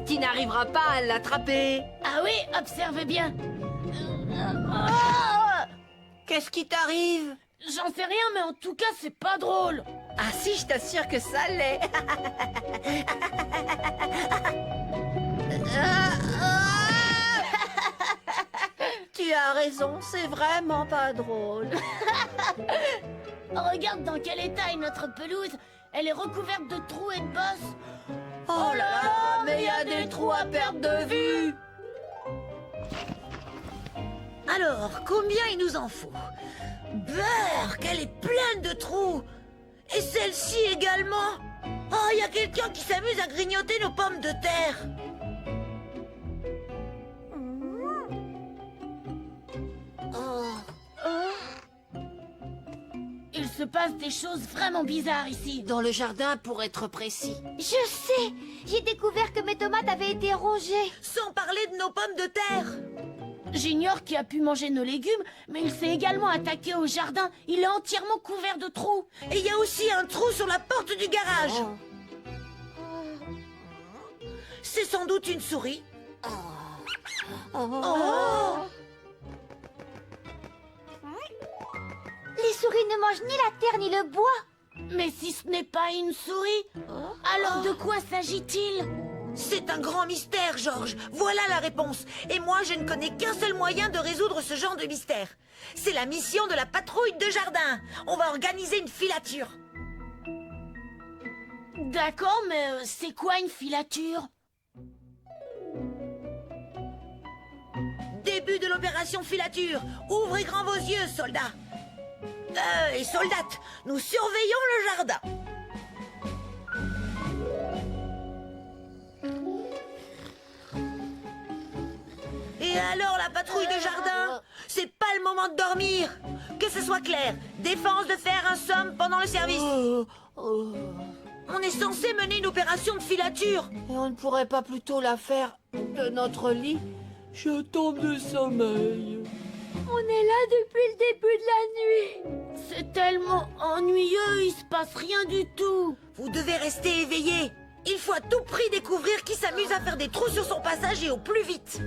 Tu n'arriveras pas à l'attraper. Ah oui, observe bien. Qu'est-ce qui t'arrive? J'en sais rien, mais en tout cas, c'est pas drôle. Ah si, je t'assure que ça l'est. Tu as raison, c'est vraiment pas drôle. Regarde dans quel état est notre pelouse. Elle est recouverte de trous et de bosses. Oh là là, mais il y a des trous à perte de vue. Alors, combien il nous en faut? Beurre, qu'elle est pleine de trous! Et celle-ci également! Oh, il y a quelqu'un qui s'amuse à grignoter nos pommes de terre! Il se passe des choses vraiment bizarres ici. Dans le jardin, pour être précis. Je sais. J'ai découvert que mes tomates avaient été rongées. Sans parler de nos pommes de terre! J'ignore qui a pu manger nos légumes, mais il s'est également attaqué au jardin. Il est entièrement couvert de trous. Et il y a aussi un trou sur la porte du garage! C'est sans doute une souris. Oh! Les souris ne mangent ni la terre ni le bois. Mais si ce n'est pas une souris, alors de quoi s'agit-il? C'est un grand mystère, Georges. Voilà la réponse. Et moi, je ne connais qu'un seul moyen de résoudre ce genre de mystère. C'est la mission de la patrouille de jardin. On va organiser une filature. D'accord, mais c'est quoi une filature? Début de l'opération filature. Ouvrez grand vos yeux, soldats. Et soldates, nous surveillons le jardin. Et alors, la patrouille de jardin? C'est pas le moment de dormir. Que ce soit clair, défense de faire un somme pendant le service. On est censé mener une opération de filature. Et on ne pourrait pas plutôt la faire de notre lit? Je tombe de sommeil. On est là depuis le début de la nuit. C'est tellement ennuyeux, il se passe rien du tout. Vous devez rester éveillé. Il faut à tout prix découvrir qui s'amuse à faire des trous sur son passage et au plus vite.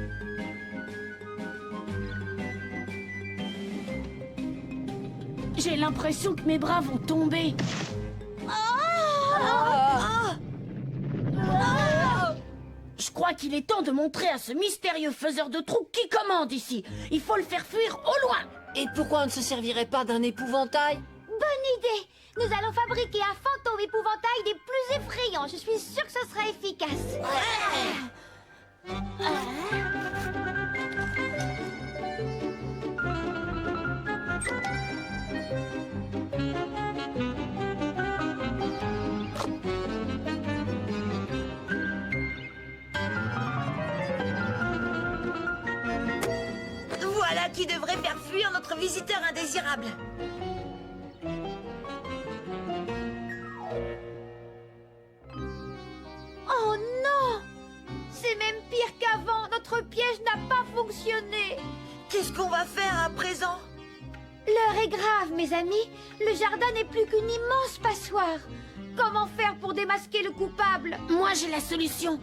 J'ai l'impression que mes bras vont tomber. Je crois qu'il est temps de montrer à ce mystérieux faiseur de trous qui commande ici. Il faut le faire fuir au loin. Et pourquoi on ne se servirait pas d'un épouvantail? Bonne idée. Nous allons fabriquer un fantôme épouvantail des plus effrayants. Je suis sûre que ce sera efficace. Voilà qui devrait faire fuir notre visiteur indésirable. Oh non! C'est même pire qu'avant. Notre piège n'a pas fonctionné. Qu'est-ce qu'on va faire à présent? L'heure est grave, mes amis. Le jardin n'est plus qu'une immense passoire. Comment faire pour démasquer le coupable? Moi, j'ai la solution.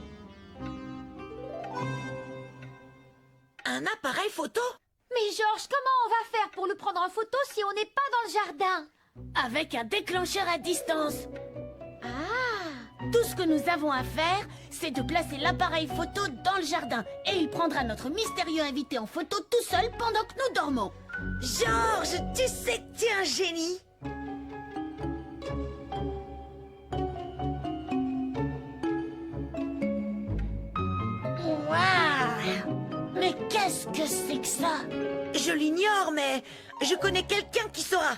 Un appareil photo? Mais Georges, comment on va faire pour le prendre en photo si on n'est pas dans le jardin? Avec un déclencheur à distance. Ah! Tout ce que nous avons à faire, c'est de placer l'appareil photo dans le jardin. Et il prendra notre mystérieux invité en photo tout seul pendant que nous dormons. Georges, tu sais que tu es un génie. Waouh! Mais qu'est-ce que c'est que ça? Je l'ignore, mais je connais quelqu'un qui saura.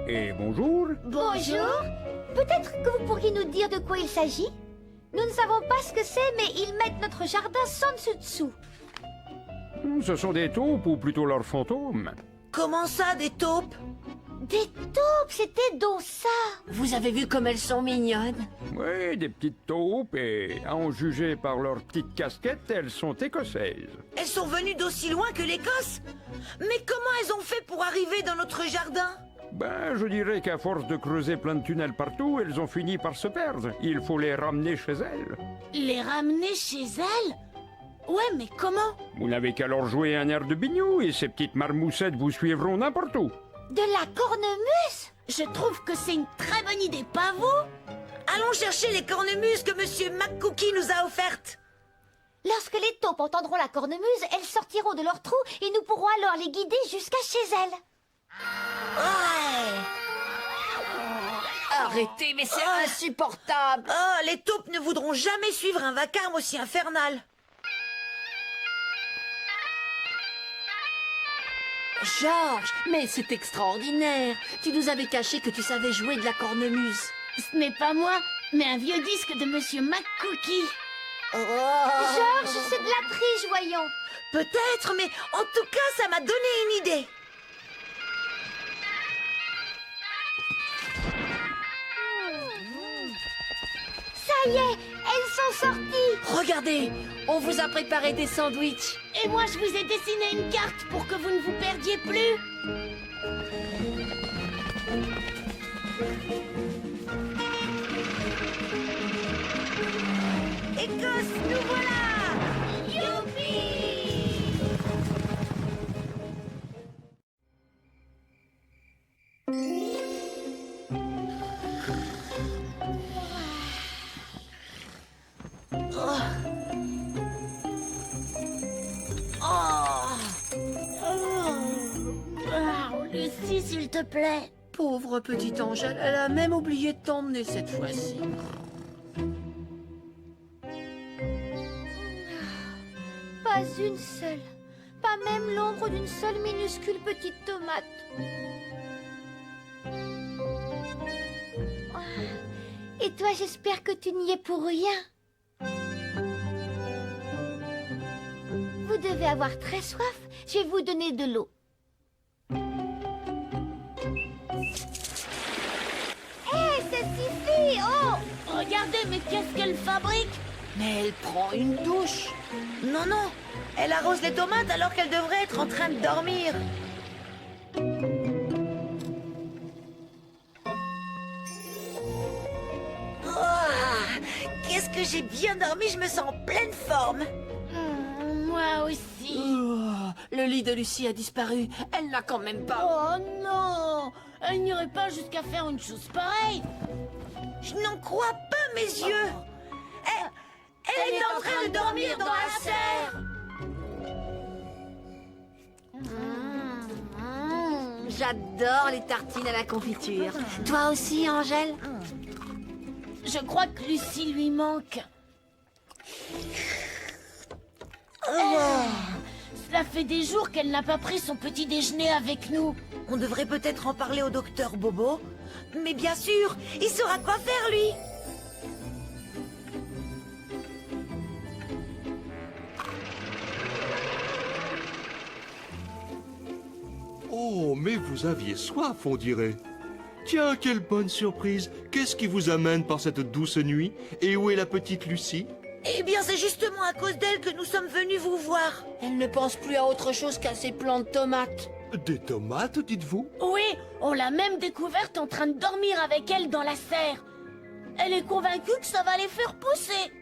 Et bonjour. Bonjour. Peut-être que vous pourriez nous dire de quoi il s'agit? Nous ne savons pas ce que c'est, mais ils mettent notre jardin sans dessus-dessous. Ce sont des taupes ou plutôt leurs fantômes. Comment ça, des taupes? Des taupes, c'était donc ça. Vous avez vu comme elles sont mignonnes? Oui, des petites taupes et, à en juger par leurs petites casquettes, elles sont écossaises. Elles sont venues d'aussi loin que l'Écosse? Mais comment elles ont fait pour arriver dans notre jardin? Ben, je dirais qu'à force de creuser plein de tunnels partout, elles ont fini par se perdre. Il faut les ramener chez elles. Les ramener chez elle? Ouais, mais comment? Vous n'avez qu'à leur jouer un air de bignou et ces petites marmoussettes vous suivront n'importe où. De la cornemuse? Je trouve que c'est une très bonne idée, pas vous? Allons chercher les cornemuses que Monsieur McCookie nous a offertes. Lorsque les taupes entendront la cornemuse, elles sortiront de leur trou et nous pourrons alors les guider jusqu'à chez elles. Ouais. Arrêtez, mais c'est insupportable. Oh, les taupes ne voudront jamais suivre un vacarme aussi infernal. Georges, mais c'est extraordinaire. Tu nous avais caché que tu savais jouer de la cornemuse. Ce n'est pas moi, mais un vieux disque de Monsieur McCookie. Georges, c'est de la triche, voyons. Peut-être, mais en tout cas, ça m'a donné une idée. Ça y est, elles sont sorties. Regardez, on vous a préparé des sandwichs. Et moi, je vous ai dessiné une carte pour que vous ne vous perdiez plus. Écosse, nous voilà! Youpi! Lucie, s'il te plaît. Pauvre petite Angèle, elle a même oublié de t'emmener cette fois-ci. Pas une seule. Pas même l'ombre d'une seule minuscule petite tomate. Et toi, j'espère que tu n'y es pour rien. Vous devez avoir très soif. Je vais vous donner de l'eau. Hé, ça suffit! Oh! Regardez, mais qu'est-ce qu'elle fabrique? Mais elle prend une douche. Non, non, elle arrose les tomates alors qu'elle devrait être en train de dormir. Oh, qu'est-ce que j'ai bien dormi, je me sens en pleine forme. Moi aussi. Le lit de Lucie a disparu. Elle n'a quand même pas... Oh non! Elle n'irait pas jusqu'à faire une chose pareille. Je n'en crois pas mes yeux. Elle est en train de dormir dans la serre. J'adore les tartines à la confiture. Toi aussi, Angèle? Je crois que Lucie lui manque. Cela fait des jours qu'elle n'a pas pris son petit déjeuner avec nous. On devrait peut-être en parler au docteur Bobo. Mais bien sûr, il saura quoi faire, lui. Oh, mais vous aviez soif, on dirait. Tiens, quelle bonne surprise. Qu'est-ce qui vous amène par cette douce nuit? Et où est la petite Lucie? Eh bien, c'est justement à cause d'elle que nous sommes venus vous voir. Elle ne pense plus à autre chose qu'à ses plants de tomates. Des tomates, dites-vous? Oui, on l'a même découverte en train de dormir avec elle dans la serre. Elle est convaincue que ça va les faire pousser.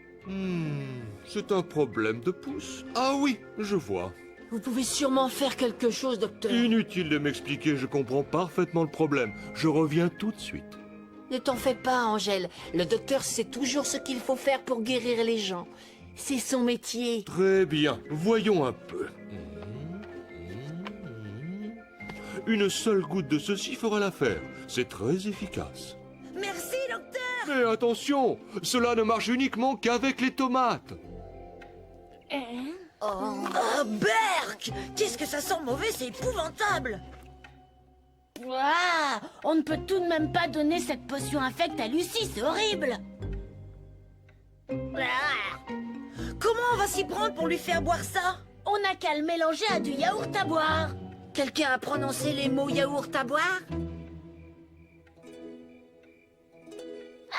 C'est un problème de pouce. Ah oui, je vois. Vous pouvez sûrement faire quelque chose, docteur. Inutile de m'expliquer, je comprends parfaitement le problème. Je reviens tout de suite. Ne t'en fais pas, Angèle. Le docteur sait toujours ce qu'il faut faire pour guérir les gens. C'est son métier. Très bien, voyons un peu. Une seule goutte de ceci fera l'affaire. C'est très efficace. Merci, docteur. Mais attention, cela ne marche uniquement qu'avec les tomates. Oh, Berk! Qu'est-ce que ça sent mauvais, c'est épouvantable. Ouah, on ne peut tout de même pas donner cette potion infecte à Lucie, c'est horrible. Comment on va s'y prendre pour lui faire boire ça? On n'a qu'à le mélanger à du yaourt à boire. Quelqu'un a prononcé les mots yaourt à boire?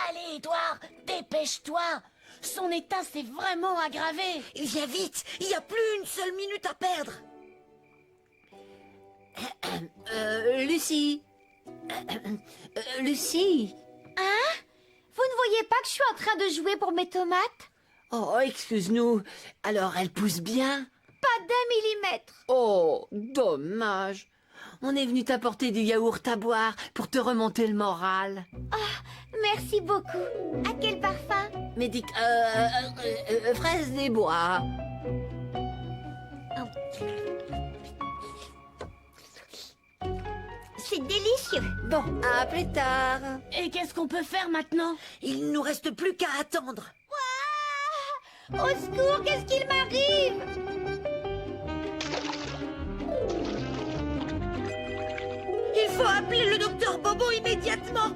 Allez, Edouard, dépêche-toi. Son état s'est vraiment aggravé. Viens vite, il n'y a plus une seule minute à perdre. Lucie, Lucie. Vous ne voyez pas que je suis en train de jouer pour mes tomates? Oh, excuse-nous. Alors, elles poussent bien? Pas d'un millimètre. Oh, dommage. On est venu t'apporter du yaourt à boire pour te remonter le moral. Merci beaucoup. À quel parfum? Fraise des bois. C'est délicieux. Bon, à plus tard. Et qu'est-ce qu'on peut faire maintenant? Il ne nous reste plus qu'à attendre. Au secours, qu'est-ce qu'il m'arrive? Il faut appeler le docteur Bobo immédiatement.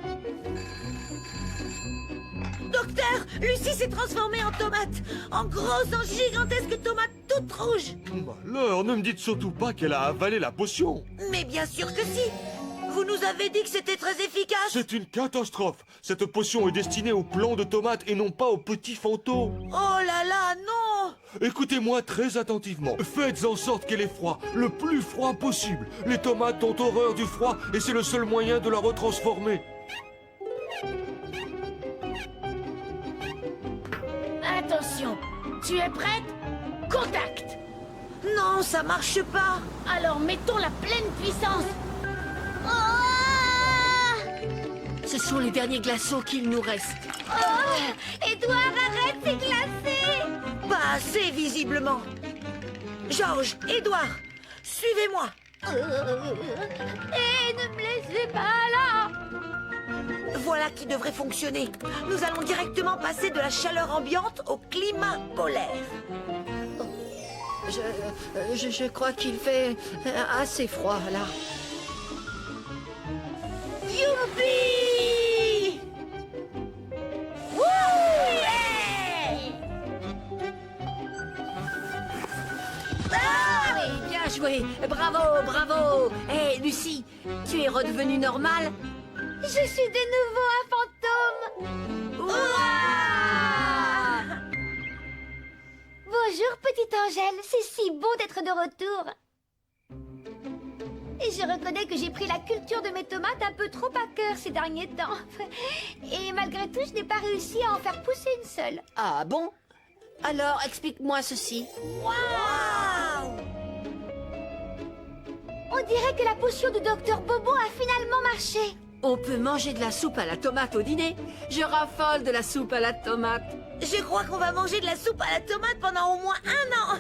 Docteur, Lucie s'est transformée en tomate. En grosse, en gigantesque tomate toute rouge. Alors, ne me dites surtout pas qu'elle a avalé la potion. Mais bien sûr que si. Vous nous avez dit que c'était très efficace. C'est une catastrophe. Cette potion est destinée aux plants de tomates et non pas aux petits fantômes. Oh là là, non. Écoutez-moi très attentivement. Faites en sorte qu'elle ait froid, le plus froid possible. Les tomates ont horreur du froid et c'est le seul moyen de la retransformer. Attention, tu es prête? Contact! Non, ça marche pas. Alors mettons la pleine puissance. Ce sont les derniers glaçons qu'il nous reste. Édouard, arrête, c'est glacé. Pas assez, visiblement. Georges, Édouard, suivez-moi. Ne me laissez pas là. Voilà qui devrait fonctionner. Nous allons directement passer de la chaleur ambiante au climat polaire. Je crois qu'il fait assez froid, là. Youpi! Oui, bien joué. Bravo, bravo. Hé, Lucie, tu es redevenue normale? Je suis de nouveau un fantôme. Ouah! Bonjour, petite Angèle. C'est si beau d'être de retour. Et je reconnais que j'ai pris la culture de mes tomates un peu trop à cœur ces derniers temps. Et malgré tout, je n'ai pas réussi à en faire pousser une seule. Ah bon? Alors, explique-moi ceci. Waouh! On dirait que la potion du docteur Bobo a finalement marché. On peut manger de la soupe à la tomate au dîner? Je raffole de la soupe à la tomate. Je crois qu'on va manger de la soupe à la tomate pendant au moins 1 an.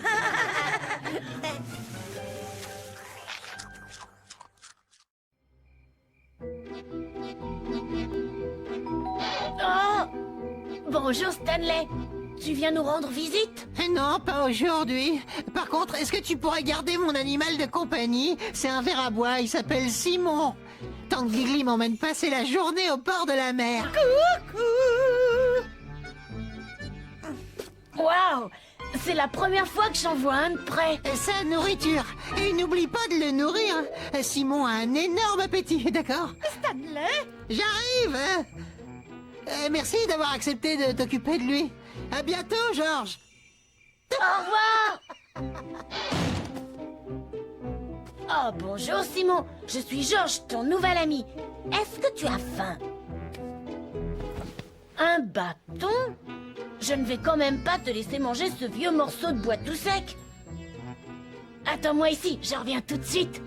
Oh! Bonjour Stanley. Tu viens nous rendre visite? Non, pas aujourd'hui. Par contre, est-ce que tu pourrais garder mon animal de compagnie? C'est un ver à bois, il s'appelle Simon. Tant que Gigli m'emmène passer la journée au bord de la mer. Waouh! C'est la première fois que j'en vois un de près. Sa nourriture. Et n'oublie pas de le nourrir. Simon a un énorme appétit, d'accord? Stanley? J'arrive. Merci d'avoir accepté de t'occuper de lui. À bientôt, Georges. Au revoir! Oh, bonjour Simon. Je suis Georges, ton nouvel ami. Est-ce que tu as faim? Un bâton? Je ne vais quand même pas te laisser manger ce vieux morceau de bois tout sec. Attends-moi ici, je reviens tout de suite.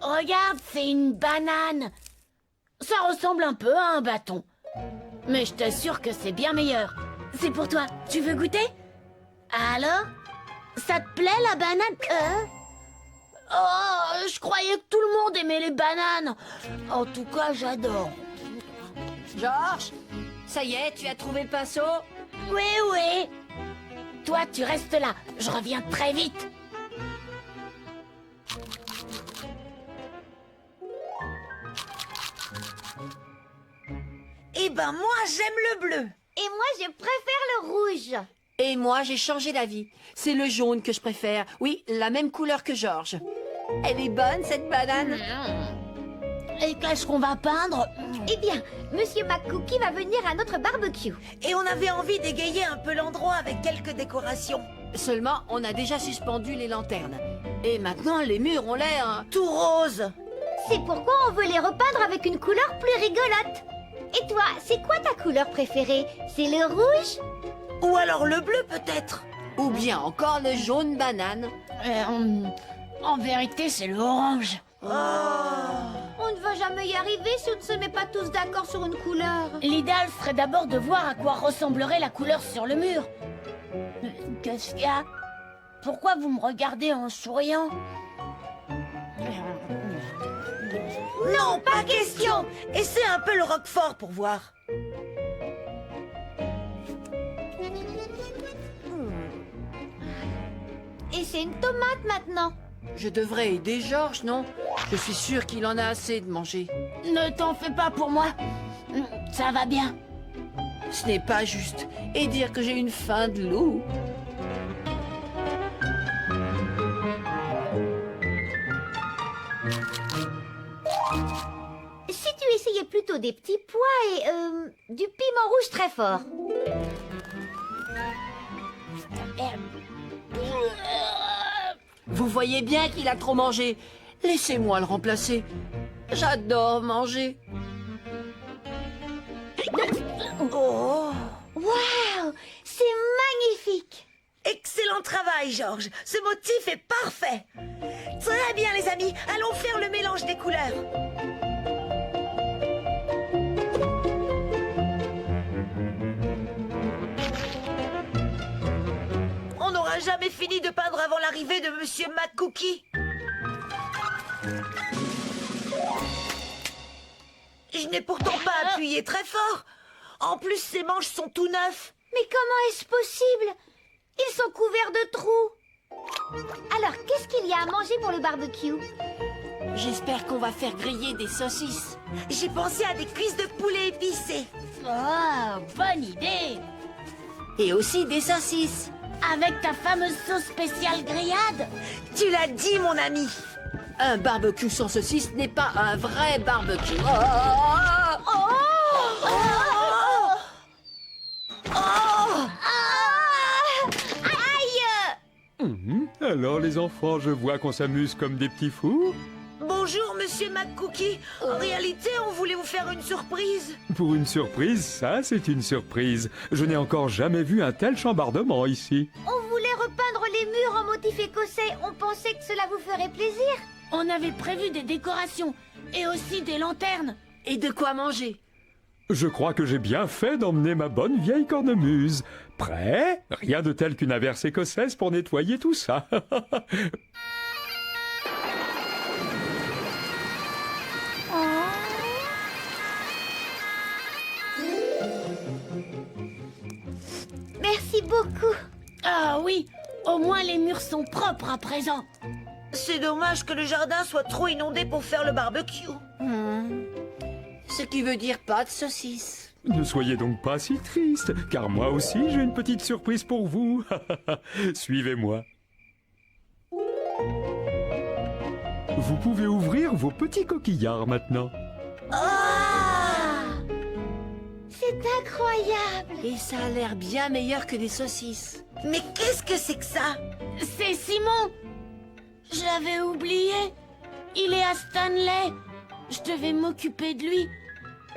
Regarde, c'est une banane. Ça ressemble un peu à un bâton. Mais je t'assure que c'est bien meilleur. C'est pour toi. Tu veux goûter? Alors? Ça te plaît la banane? Oh, je croyais que tout le monde aimait les bananes. En tout cas, j'adore. Georges, ça y est, tu as trouvé le pinceau? Oui, oui. Toi, tu restes là. Je reviens très vite. Eh ben moi, j'aime le bleu. Et moi, je préfère le rouge. Et moi, j'ai changé d'avis. C'est le jaune que je préfère. Oui, la même couleur que Georges. Elle est bonne, cette banane. Et qu'est-ce qu'on va peindre? Eh bien, Monsieur McCookie va venir à notre barbecue. Et on avait envie d'égayer un peu l'endroit avec quelques décorations. Seulement, on a déjà suspendu les lanternes. Et maintenant, les murs ont l'air... Tout rose. C'est pourquoi on veut les repeindre avec une couleur plus rigolote. Et toi, c'est quoi ta couleur préférée? C'est le rouge? Ou alors le bleu peut-être. Ou bien encore le jaune banane. En vérité, c'est le orange. On ne va jamais y arriver si on ne se met pas tous d'accord sur une couleur. L'idéal serait d'abord de voir à quoi ressemblerait la couleur sur le mur. Qu'est-ce qu'il y a? Pourquoi vous me regardez en souriant? Non, pas question. Essaie un peu le roquefort pour voir. Et c'est une tomate maintenant. Je devrais aider Georges, non? Je suis sûre qu'il en a assez de manger. Ne t'en fais pas pour moi. Ça va bien. Ce n'est pas juste. Et dire que j'ai une faim de loup. Si tu essayais plutôt des petits pois et du piment rouge très fort. Vous voyez bien qu'il a trop mangé. Laissez-moi le remplacer. J'adore manger. Oh, Waouh, c'est magnifique. excellent travail, Georges. Ce motif est parfait. Très bien, les amis. Allons faire le mélange des couleurs. On n'aura jamais fini de peindre avant l'arrivée de Monsieur McCookie. Je n'ai pourtant pas appuyé très fort. En plus, ses manches sont tout neufs. Mais comment est-ce possible? Ils sont couverts de trous. Alors, qu'est-ce qu'il y a à manger pour le barbecue? J'espère qu'on va faire griller des saucisses. J'ai pensé à des cuisses de poulet épicées. Oh, bonne idée. Et aussi des saucisses. Avec ta fameuse sauce spéciale grillade. Tu l'as dit, mon ami. Un barbecue sans saucisses n'est pas un vrai barbecue. Alors les enfants, je vois qu'on s'amuse comme des petits fous. Bonjour, Monsieur McCookie. En réalité, on voulait vous faire une surprise. Pour une surprise, ça c'est une surprise. Je n'ai encore jamais vu un tel chambardement ici. On voulait repeindre les murs en motif écossais. On pensait que cela vous ferait plaisir. On avait prévu des décorations et aussi des lanternes. Et de quoi manger. Je crois que j'ai bien fait d'emmener ma bonne vieille cornemuse. Prêt? Rien de tel qu'une averse écossaise pour nettoyer tout ça. Merci beaucoup. Ah oui, au moins les murs sont propres à présent. C'est dommage que le jardin soit trop inondé pour faire le barbecue. Ce qui veut dire pas de saucisses. Ne soyez donc pas si triste, car moi aussi j'ai une petite surprise pour vous. Suivez-moi. Vous pouvez ouvrir vos petits coquillards maintenant. C'est incroyable. Et ça a l'air bien meilleur que des saucisses. Mais qu'est-ce que c'est que ça? C'est Simon. Je l'avais oublié. Il est à Stanley. Je devais m'occuper de lui.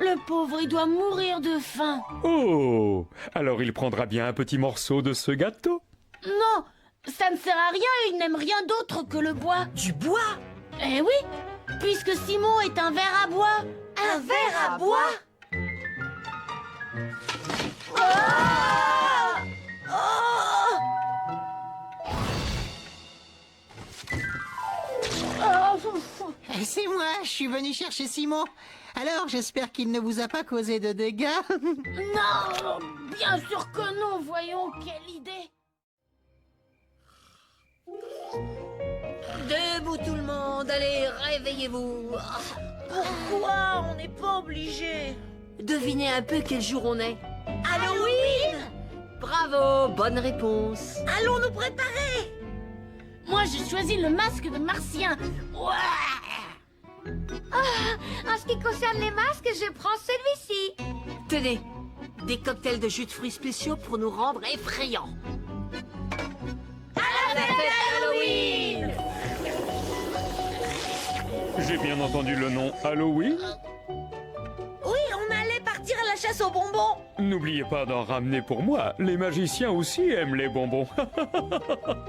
Le pauvre, il doit mourir de faim. Oh! Alors il prendra bien un petit morceau de ce gâteau. Non, ça ne sert à rien, il n'aime rien d'autre que le bois. Du bois? Eh oui, puisque Simon est un ver à bois. Un verre à bois? C'est moi, je suis venu chercher Simon. Alors, j'espère qu'il ne vous a pas causé de dégâts. Non, bien sûr que non, voyons, quelle idée. Debout tout le monde, allez, réveillez-vous. Pourquoi? On n'est pas obligé. Devinez un peu quel jour on est. Halloween! Bravo, bonne réponse. Allons nous préparer. Moi, j'ai choisi le masque de Martien. En ce qui concerne les masques, je prends celui-ci. Tenez, des cocktails de jus de fruits spéciaux pour nous rendre effrayants. fête Halloween! J'ai bien entendu le nom Halloween. Oui, on allait partir à la chasse aux bonbons. N'oubliez pas d'en ramener pour moi. Les magiciens aussi aiment les bonbons.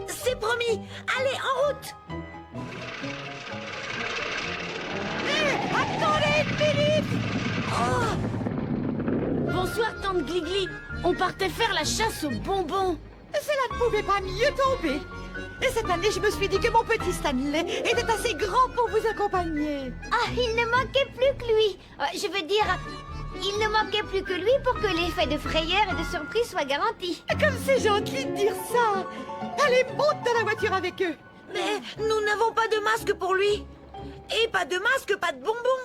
C'est promis. Allez, en route. Bonsoir, tante Gligli. On partait faire la chasse aux bonbons. Cela ne pouvait pas mieux tomber. Et cette année, je me suis dit que mon petit Stanley était assez grand pour vous accompagner. Ah, il ne manquait plus que lui. Je veux dire, il ne manquait plus que lui pour que l'effet de frayeur et de surprise soit garanti. Comme c'est gentil de dire ça. Allez, monte dans la voiture avec eux. Mais nous n'avons pas de masque pour lui. Et pas de masque, pas de bonbons.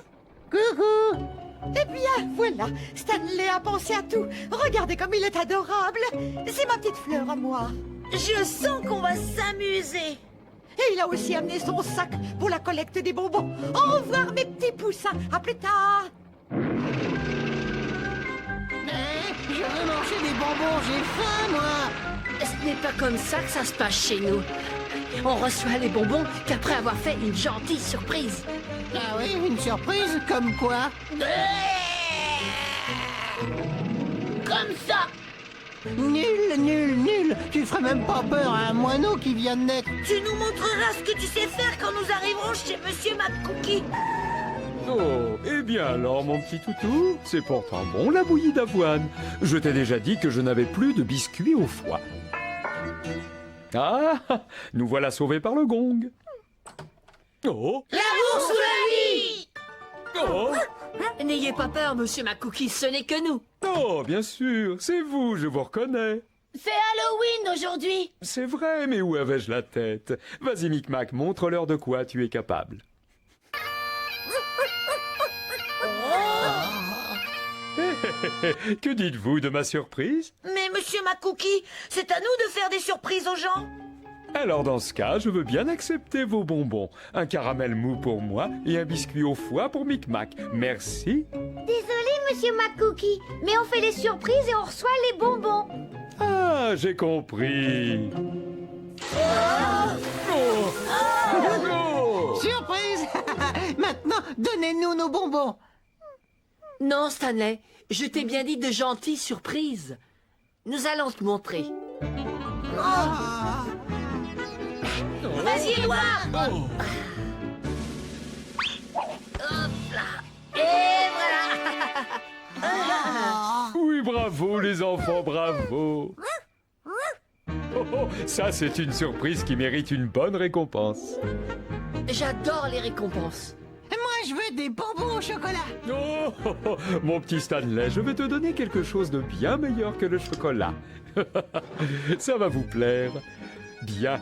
Coucou. Eh bien, voilà, Stanley a pensé à tout. Regardez comme il est adorable. C'est ma petite fleur à moi. Je sens qu'on va s'amuser. Et il a aussi amené son sac pour la collecte des bonbons. Au revoir, mes petits poussins. À plus tard. Je veux manger des bonbons, j'ai faim, moi. Ce n'est pas comme ça que ça se passe chez nous. On reçoit les bonbons qu'après avoir fait une gentille surprise. Ah oui, une surprise, comme quoi? Comme ça. Nul, nul, nul. Tu ferais même pas peur à un moineau qui vient de naître. Tu nous montreras ce que tu sais faire quand nous arriverons chez Monsieur McCookie. Oh, eh bien alors, mon petit toutou, c'est pourtant bon la bouillie d'avoine. Je t'ai déjà dit que je n'avais plus de biscuits au foie. Ah, nous voilà sauvés par le gong. Oh, La bourse ou la vie? oh, N'ayez pas peur, Monsieur McCookie, ce n'est que nous. oh, bien sûr, c'est vous, je vous reconnais. C'est Halloween aujourd'hui. C'est vrai, mais où avais-je la tête? Vas-y, Micmac, montre-leur de quoi tu es capable. Que dites-vous de ma surprise? Mais Monsieur McCookie, c'est à nous de faire des surprises aux gens. Alors dans ce cas, je veux bien accepter vos bonbons. Un caramel mou pour moi et un biscuit au foie pour Micmac. Merci. Désolé, monsieur McCookie, mais on fait les surprises et on reçoit les bonbons. Ah, j'ai compris. Oh. Surprise. Maintenant, donnez-nous nos bonbons. Non, Stanley, je t'ai bien dit de gentilles surprises. Nous allons te montrer. Vas-y, Édouard. Oui, bravo les enfants, bravo. Oh, ça c'est une surprise qui mérite une bonne récompense. J'adore les récompenses. Moi, je veux des bonbons au chocolat. Oh, mon petit Stanley, je vais te donner quelque chose de bien meilleur que le chocolat. Ça va vous plaire. Bien.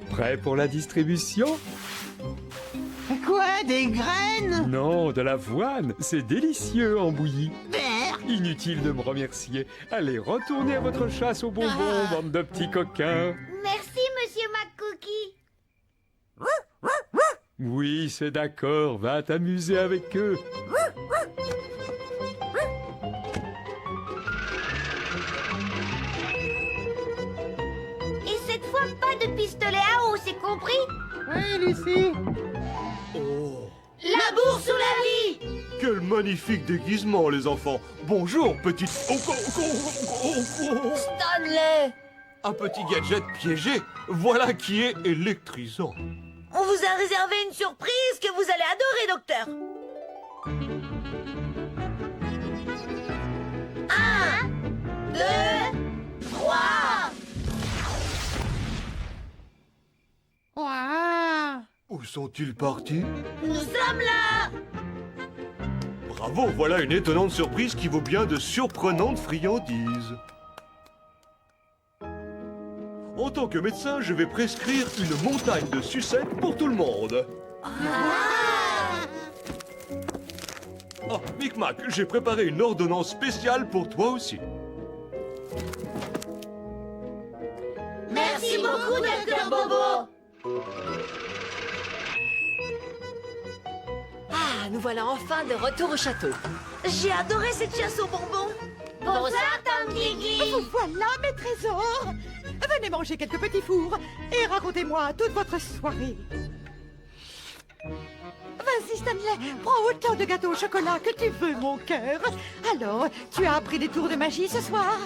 Prêt pour la distribution? Quoi, des graines? Non, de l'avoine. C'est délicieux en bouillie. Vert. Inutile de me remercier. Allez, retournez à votre chasse aux bonbons, bande de petits coquins. Merci, monsieur McCookie. Oui, c'est d'accord. Va t'amuser avec eux. Et cette fois, pas de pistolet à eau, c'est compris? Oui, Lucie. La bourse ou la vie? Quel magnifique déguisement, les enfants. Bonjour, petite... Stanley! Un petit gadget piégé. Voilà qui est électrisant. On vous a réservé une surprise que vous allez adorer, docteur. 1, 2, 3. Waouh. Où sont-ils partis? Nous sommes là. Bravo, voilà une étonnante surprise qui vaut bien de surprenantes friandises. En tant que médecin, je vais prescrire une montagne de sucettes pour tout le monde. Oh, Micmac, j'ai préparé une ordonnance spéciale pour toi aussi. Merci beaucoup, docteur Bobo. Ah, nous voilà enfin de retour au château. J'ai adoré cette chasse aux bonbons. Bonsoir, Tom Gigli. Vous voilà, mes trésors. venez manger quelques petits fours et racontez-moi toute votre soirée. Vas-y, Stanley, prends autant de gâteaux au chocolat que tu veux, mon cœur. Alors, tu as appris des tours de magie ce soir?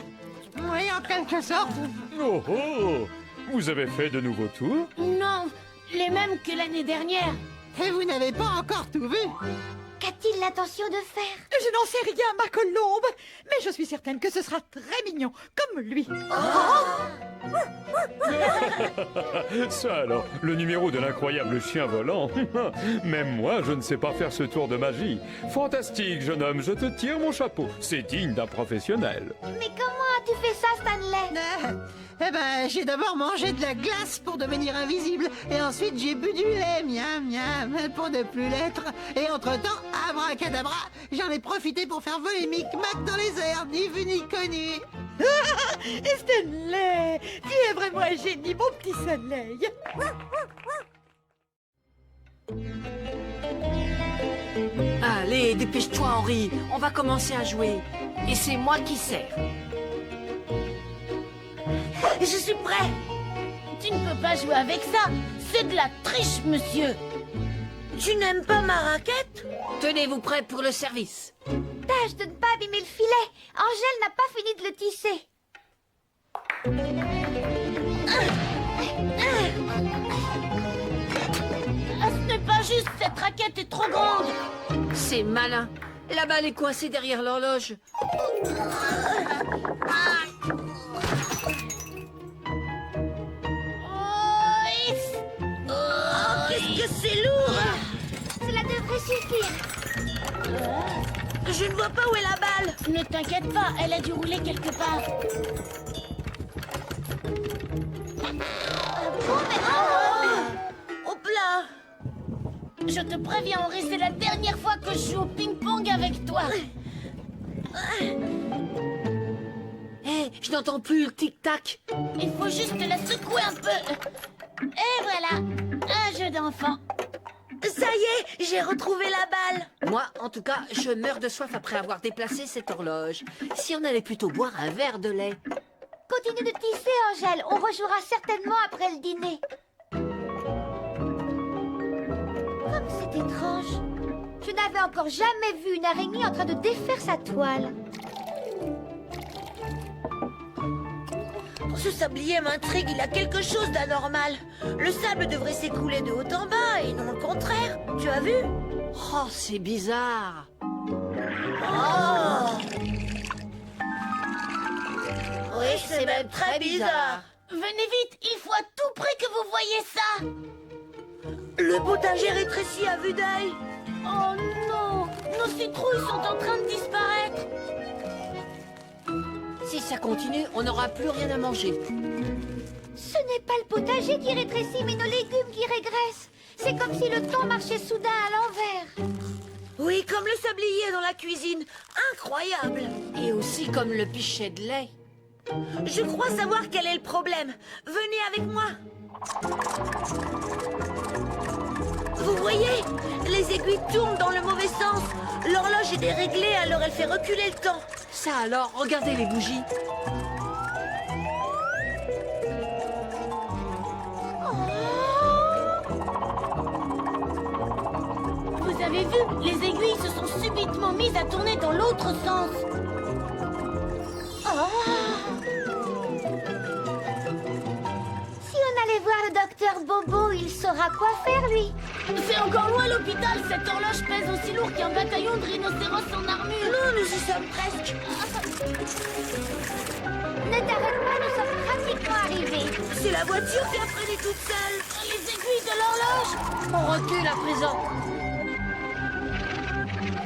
Oui, en quelque sorte. Oh oh! Vous avez fait de nouveaux tours? Non, les mêmes que l'année dernière. Et vous n'avez pas encore tout vu. Qu'a-t-il l'intention de faire? Je n'en sais rien, ma colombe, mais je suis certaine que ce sera très mignon, comme lui. Ça alors, le numéro de l'incroyable chien volant. Même moi, je ne sais pas faire ce tour de magie. Fantastique, jeune homme, je te tire mon chapeau. C'est digne d'un professionnel. Mais comment as-tu fait ça, Stanley? Eh ben, j'ai d'abord mangé de la glace pour devenir invisible, et ensuite j'ai bu du lait, miam miam, pour ne plus l'être. Et entre-temps, abracadabra, j'en ai profité pour faire voler Micmac dans les airs, ni vu ni connu. Stanley, tu es vraiment un génie, mon petit soleil. Allez, dépêche-toi, Henri. On va commencer à jouer. Et c'est moi qui sers. Je suis prêt. Tu ne peux pas jouer avec ça. C'est de la triche, monsieur. Tu n'aimes pas ma raquette? Tenez-vous prêts pour le service. Tâche de ne pas abîmer le filet. Angèle n'a pas fini de le tisser. Ah, ce n'est pas juste, cette raquette est trop grande. C'est malin. La balle est coincée derrière l'horloge. Qu'est-ce que c'est lourd! Cela devrait suffire. Je ne vois pas où est la balle. Ne t'inquiète pas, elle a dû rouler quelque part. Hop là! Je te préviens, Henri, c'est la dernière fois que je joue au ping-pong avec toi. Hé, je n'entends plus le tic-tac. Il faut juste la secouer un peu. Et voilà, un jeu d'enfant. Ça y est, j'ai retrouvé la balle. Moi, en tout cas, je meurs de soif après avoir déplacé cette horloge. Si on allait plutôt boire un verre de lait. Continue de tisser, Angèle. On rejouera certainement après le dîner. Comme c'est étrange. Je n'avais encore jamais vu une araignée en train de défaire sa toile. Ce sablier m'intrigue, il a quelque chose d'anormal. Le sable devrait s'écouler de haut en bas et non le contraire. Tu as vu? Oh, c'est bizarre. Oh! Oui, c'est même très bizarre. Venez vite, il faut à tout prix que vous voyez ça. Le potager rétrécit à vue d'œil. Oh non, nos citrouilles sont en train de disparaître. Si ça continue, on n'aura plus rien à manger. Ce n'est pas le potager qui rétrécit, mais nos légumes qui régressent. C'est comme si le temps marchait soudain à l'envers. Oui, comme le sablier dans la cuisine. Incroyable. Et aussi comme le pichet de lait. Je crois savoir quel est le problème. Venez avec moi. Vous voyez? Les aiguilles tournent dans le mauvais sens. L'horloge est déréglée, alors elle fait reculer le temps. Ça alors, regardez les bougies. Vous avez vu, les aiguilles se sont subitement mises à tourner dans l'autre sens. Si on allait voir le docteur Bobo, il saura quoi faire, lui. C'est encore loin l'hôpital, cette horloge pèse aussi lourd qu'un bataillon de rhinocéros en armure. Non, nous y sommes presque. Ne t'arrête pas, nous sommes pratiquement arrivés. C'est la voiture qui a freiné toute seule. Les aiguilles de l'horloge. On recule à présent.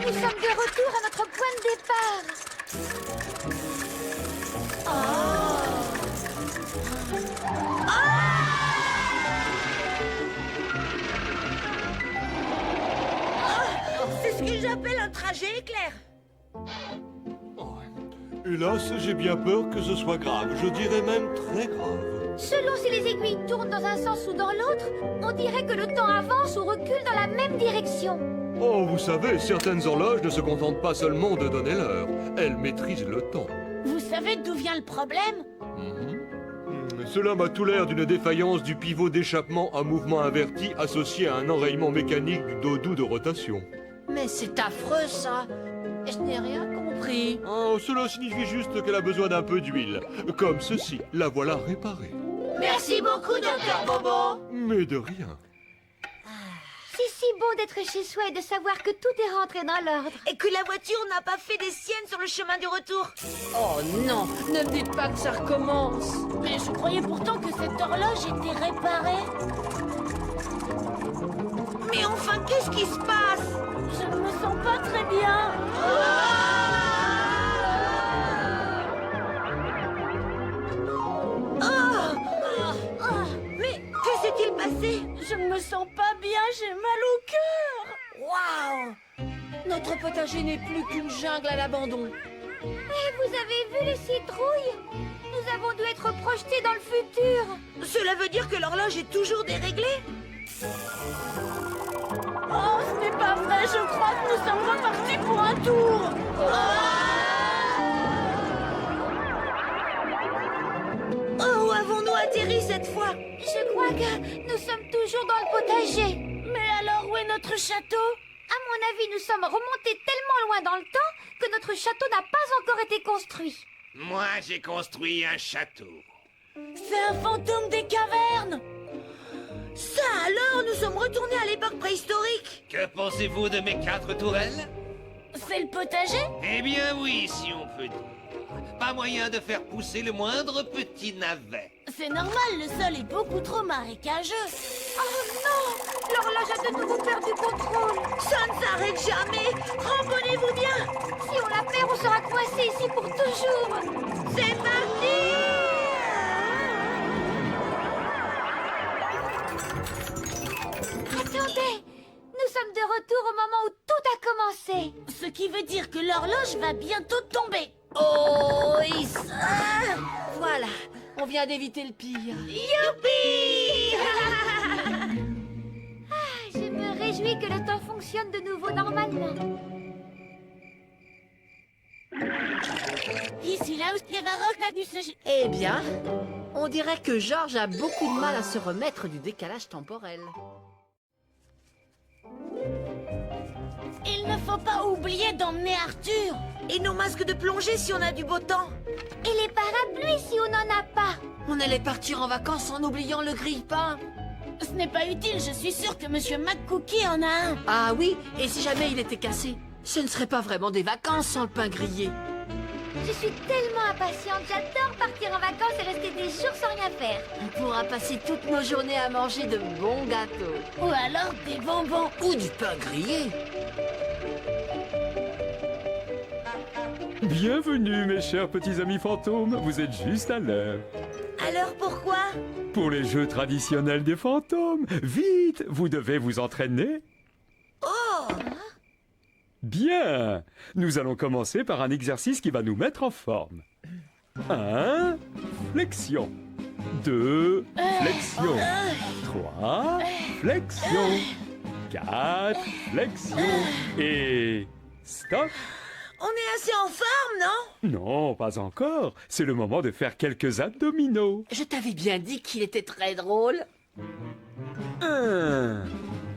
Nous sommes de retour à notre point de départ. C'est ce que j'appelle un trajet éclair. Hélas, j'ai bien peur que ce soit grave. Je dirais même très grave. Selon si les aiguilles tournent dans un sens ou dans l'autre, on dirait que le temps avance ou recule dans la même direction. Oh, vous savez, certaines horloges ne se contentent pas seulement de donner l'heure. Elles maîtrisent le temps. Vous savez d'où vient le problème? Cela m'a tout l'air d'une défaillance du pivot d'échappement à mouvement inverti associé à un enrayement mécanique du dos doux de rotation. Mais c'est affreux, ça. Je n'ai rien compris. Oh, cela signifie juste qu'elle a besoin d'un peu d'huile. Comme ceci, la voilà réparée. Merci beaucoup, docteur Bobo. Mais de rien. C'est si bon d'être chez soi et de savoir que tout est rentré dans l'ordre. Et que la voiture n'a pas fait des siennes sur le chemin du retour. Oh non, ne me dites pas que ça recommence. Mais je croyais pourtant que cette horloge était réparée. Mais enfin, qu'est-ce qui se passe? Je ne me sens pas très bien. Mais que s'est-il passé? Je ne me sens pas bien, j'ai mal au cœur. Waouh! Notre potager n'est plus qu'une jungle à l'abandon. Et vous avez vu les citrouilles? Nous avons dû être projetés dans le futur. Cela veut dire que l'horloge est toujours déréglée? Oh, ce n'est pas vrai, je crois que nous sommes repartis pour un tour. Oh, où avons-nous atterri cette fois? Je crois que nous sommes toujours dans le potager. Mais alors, où est notre château? À mon avis, nous sommes remontés tellement loin dans le temps que notre château n'a pas encore été construit. Moi, j'ai construit un château. C'est un fantôme des cavernes. Ça alors, nous sommes retournés à l'époque préhistorique. Que pensez-vous de mes 4 tourelles? C'est le potager? Eh bien oui, si on peut dire. Pas moyen de faire pousser le moindre petit navet. C'est normal, le sol est beaucoup trop marécageux. Oh non! L'horloge a de nouveau perdu contrôle. Ça ne s'arrête jamais. Rambonnez-vous bien. Si on la perd, on sera coincé ici pour toujours. C'est parti. Attendez! Nous sommes de retour au moment où tout a commencé. Ce qui veut dire que l'horloge va bientôt tomber. Oh, voilà, on vient d'éviter le pire. Youpi. Je me réjouis que le temps fonctionne de nouveau normalement. Ici, là où Skyvarok a dû se... Eh bien, on dirait que George a beaucoup de mal à se remettre du décalage temporel. Il ne faut pas oublier d'emmener Arthur. Et nos masques de plongée si on a du beau temps. Et les parapluies si on n'en a pas. On allait partir en vacances en oubliant le grille-pain. Ce n'est pas utile, je suis sûre que Monsieur McCookie en a un. Ah oui, et si jamais il était cassé, ce ne serait pas vraiment des vacances sans le pain grillé. Je suis tellement impatiente, j'adore partir en vacances et rester des jours sans rien faire. On pourra passer toutes nos journées à manger de bons gâteaux. Ou alors des bonbons. Ou du pain grillé. Bienvenue, mes chers petits amis fantômes. Vous êtes juste à l'heure. Alors pourquoi? Pour les jeux traditionnels des fantômes. Vite, vous devez vous entraîner. Oh. Bien. Nous allons commencer par un exercice qui va nous mettre en forme. 1. Flexion. 2. Flexion. 3. Flexion. 4. Flexion. Et... stop. On est assez en forme, non? Non, pas encore. C'est le moment de faire quelques abdominaux. Je t'avais bien dit qu'il était très drôle. 1,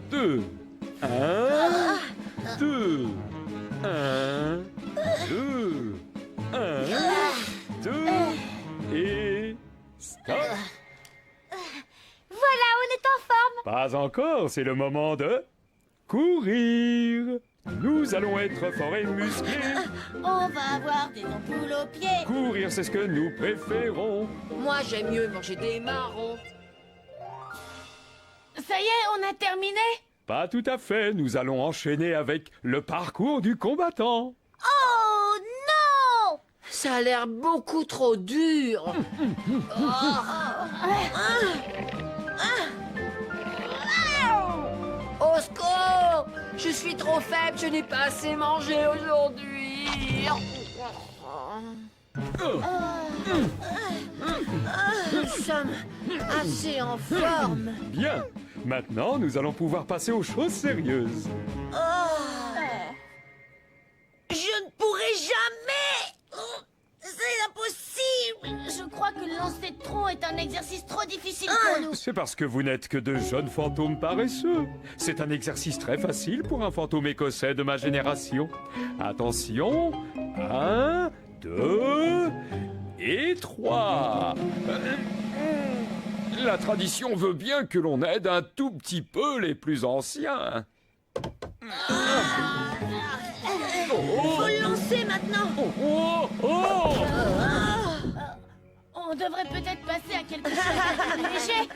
2, 1, 2, 1, 2, 1, 2, et stop. Voilà, on est en forme. Pas encore, c'est le moment de courir. Nous allons être forts et musclés. On va avoir des ampoules aux pieds. Courir, c'est ce que nous préférons. Moi, j'aime mieux manger des marrons. Ça y est, on a terminé. Pas tout à fait, nous allons enchaîner avec le parcours du combattant. Oh non! Ça a l'air beaucoup trop dur. Au secours! Je suis trop faible, je n'ai pas assez mangé aujourd'hui. Nous sommes assez en forme. Bien, maintenant nous allons pouvoir passer aux choses sérieuses. Je ne pourrai jamais. Oh, c'est impossible. Je crois pas que le lancer de tronc est un exercice trop difficile pour nous. C'est parce que vous n'êtes que de jeunes fantômes paresseux. C'est un exercice très facile pour un fantôme écossais de ma génération. Attention, 1, 2 et 3. La tradition veut bien que l'on aide un tout petit peu les plus anciens. Faut le lancer maintenant. Oh, oh. On devrait peut-être passer à quelque chose de plus léger.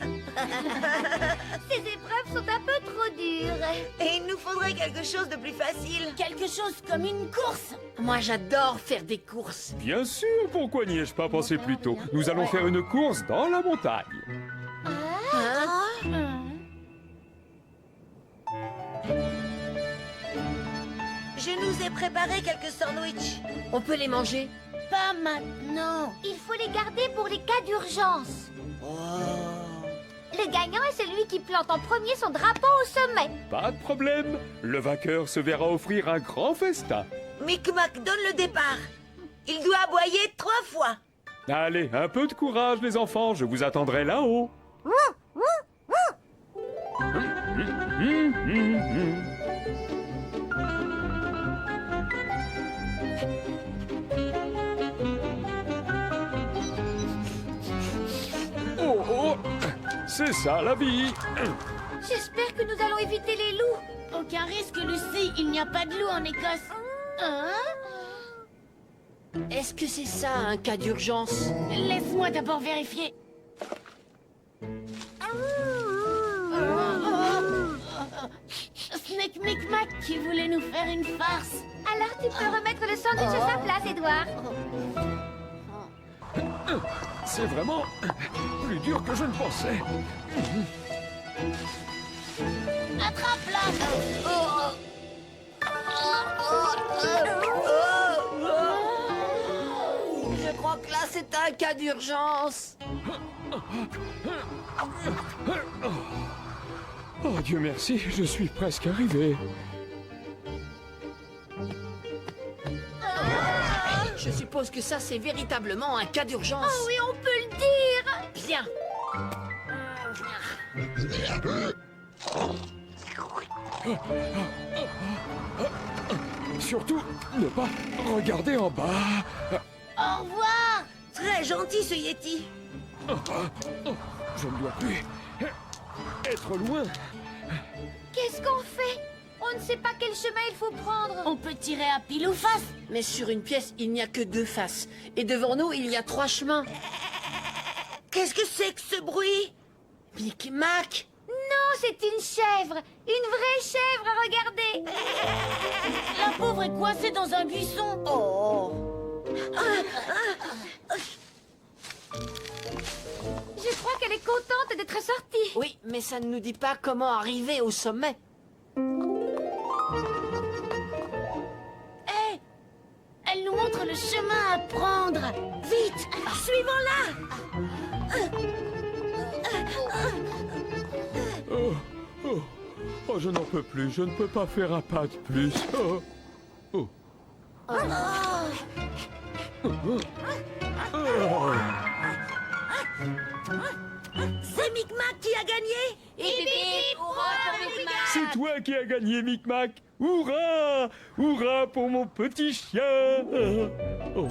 Ces épreuves sont un peu trop dures. Et il nous faudrait quelque chose de plus facile. Quelque chose comme une course. Moi, j'adore faire des courses. Bien sûr, pourquoi n'y ai-je pas pensé plus tôt? Nous allons faire une course dans la montagne. Je nous ai préparé quelques sandwichs. On peut les manger? Pas maintenant. Il faut les garder pour les cas d'urgence. Le gagnant est celui qui plante en premier son drapeau au sommet. Pas de problème. Le vainqueur se verra offrir un grand festin. Micmac donne le départ. Il doit aboyer 3 fois. Allez, un peu de courage, les enfants. Je vous attendrai là-haut. Oh, oh, c'est ça la vie. J'espère que nous allons éviter les loups. Aucun risque, Lucie. Il n'y a pas de loup en Écosse. Hein? Est-ce que c'est ça, un cas d'urgence? Laisse-moi d'abord vérifier. Snake Micmac qui voulait nous faire une farce. Alors tu peux remettre le sandwich à sa place, Edouard. C'est vraiment plus dur que je ne pensais. Attrape-la. Je crois que là, c'est un cas d'urgence. Oh Dieu merci, je suis presque arrivé. Je suppose que ça, c'est véritablement un cas d'urgence. Oh oui, on peut le dire. Bien. Surtout, ne pas regarder en bas. Au revoir. Très gentil ce Yeti. Je ne dois plus être loin. Qu'est-ce qu'on fait? On ne sait pas quel chemin il faut prendre. On peut tirer à pile ou face. Mais sur une pièce, il n'y a que 2 faces. Et devant nous, il y a 3 chemins. Qu'est-ce que c'est que ce bruit? Micmac! Non, c'est une chèvre. Une vraie chèvre, regardez. La pauvre est coincée dans un buisson. Oh! Je crois qu'elle est contente d'être sortie. Oui, mais ça ne nous dit pas comment arriver au sommet. Hé, elle nous montre le chemin à prendre. Vite, suivons-la. Oh, je n'en peux plus, je ne peux pas faire un pas de plus. Oh. C'est Micmac qui a gagné. C'est toi qui as gagné, Micmac. Hurrah! Hurrah pour mon petit chien. Oh.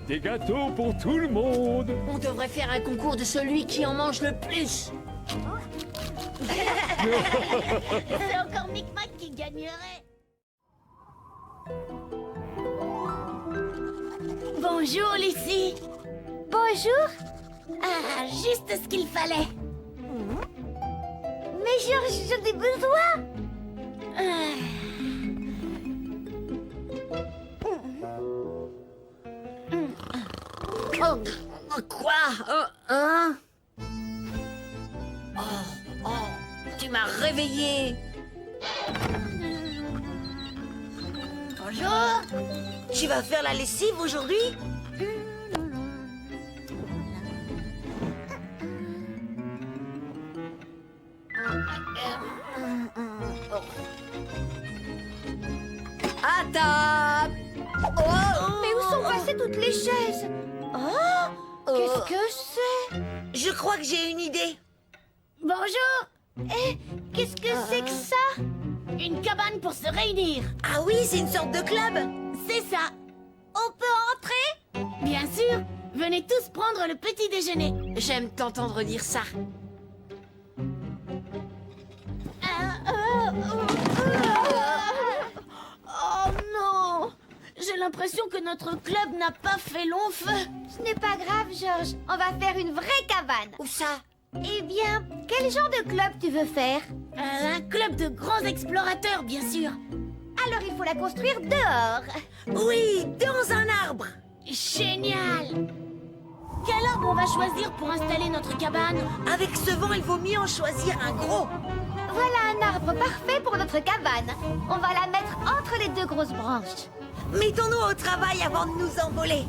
Des gâteaux pour tout le monde. On devrait faire un concours de celui qui en mange le plus. C'est encore Micmac qui gagnerait. Bonjour, Lucie. Bonjour. Ah, juste ce qu'il fallait. Mais j'en ai besoin. Quoi? Hein? Oh, tu m'as réveillé. Bonjour. Tu vas faire la lessive aujourd'hui? À table. Mais où sont passées toutes les chaises? Qu'est-ce que c'est? Je crois que j'ai une idée. Bonjour. Qu'est-ce que c'est que ça? Une cabane pour se réunir. Ah oui, c'est une sorte de club. C'est ça. On peut entrer? Bien sûr. Venez tous prendre le petit déjeuner. J'aime t'entendre dire ça. Oh non! J'ai l'impression que notre club n'a pas fait long feu. Ce n'est pas grave, Georges. On va faire une vraie cabane. Où ça? Eh bien, quel genre de club tu veux faire? Un club de grands explorateurs, bien sûr. Alors il faut la construire dehors. Oui, dans un arbre. Génial! Quel arbre on va choisir pour installer notre cabane? Avec ce vent, il vaut mieux en choisir un gros. Voilà un arbre parfait pour notre cabane. On va la mettre entre les deux grosses branches. Mettons-nous au travail avant de nous envoler.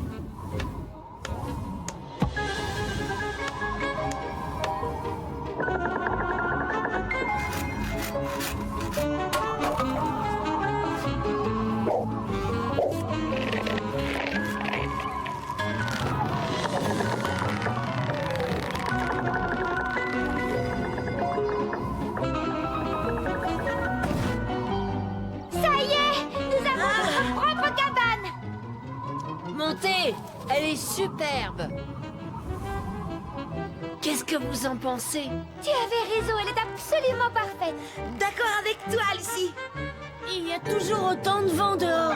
Ça y est, nous avons notre propre cabane. Montez! Elle est superbe! Qu'est-ce que vous en pensez? Tu avais raison, elle est absolument parfaite. D'accord avec toi, Lucie. Il y a toujours autant de vent dehors.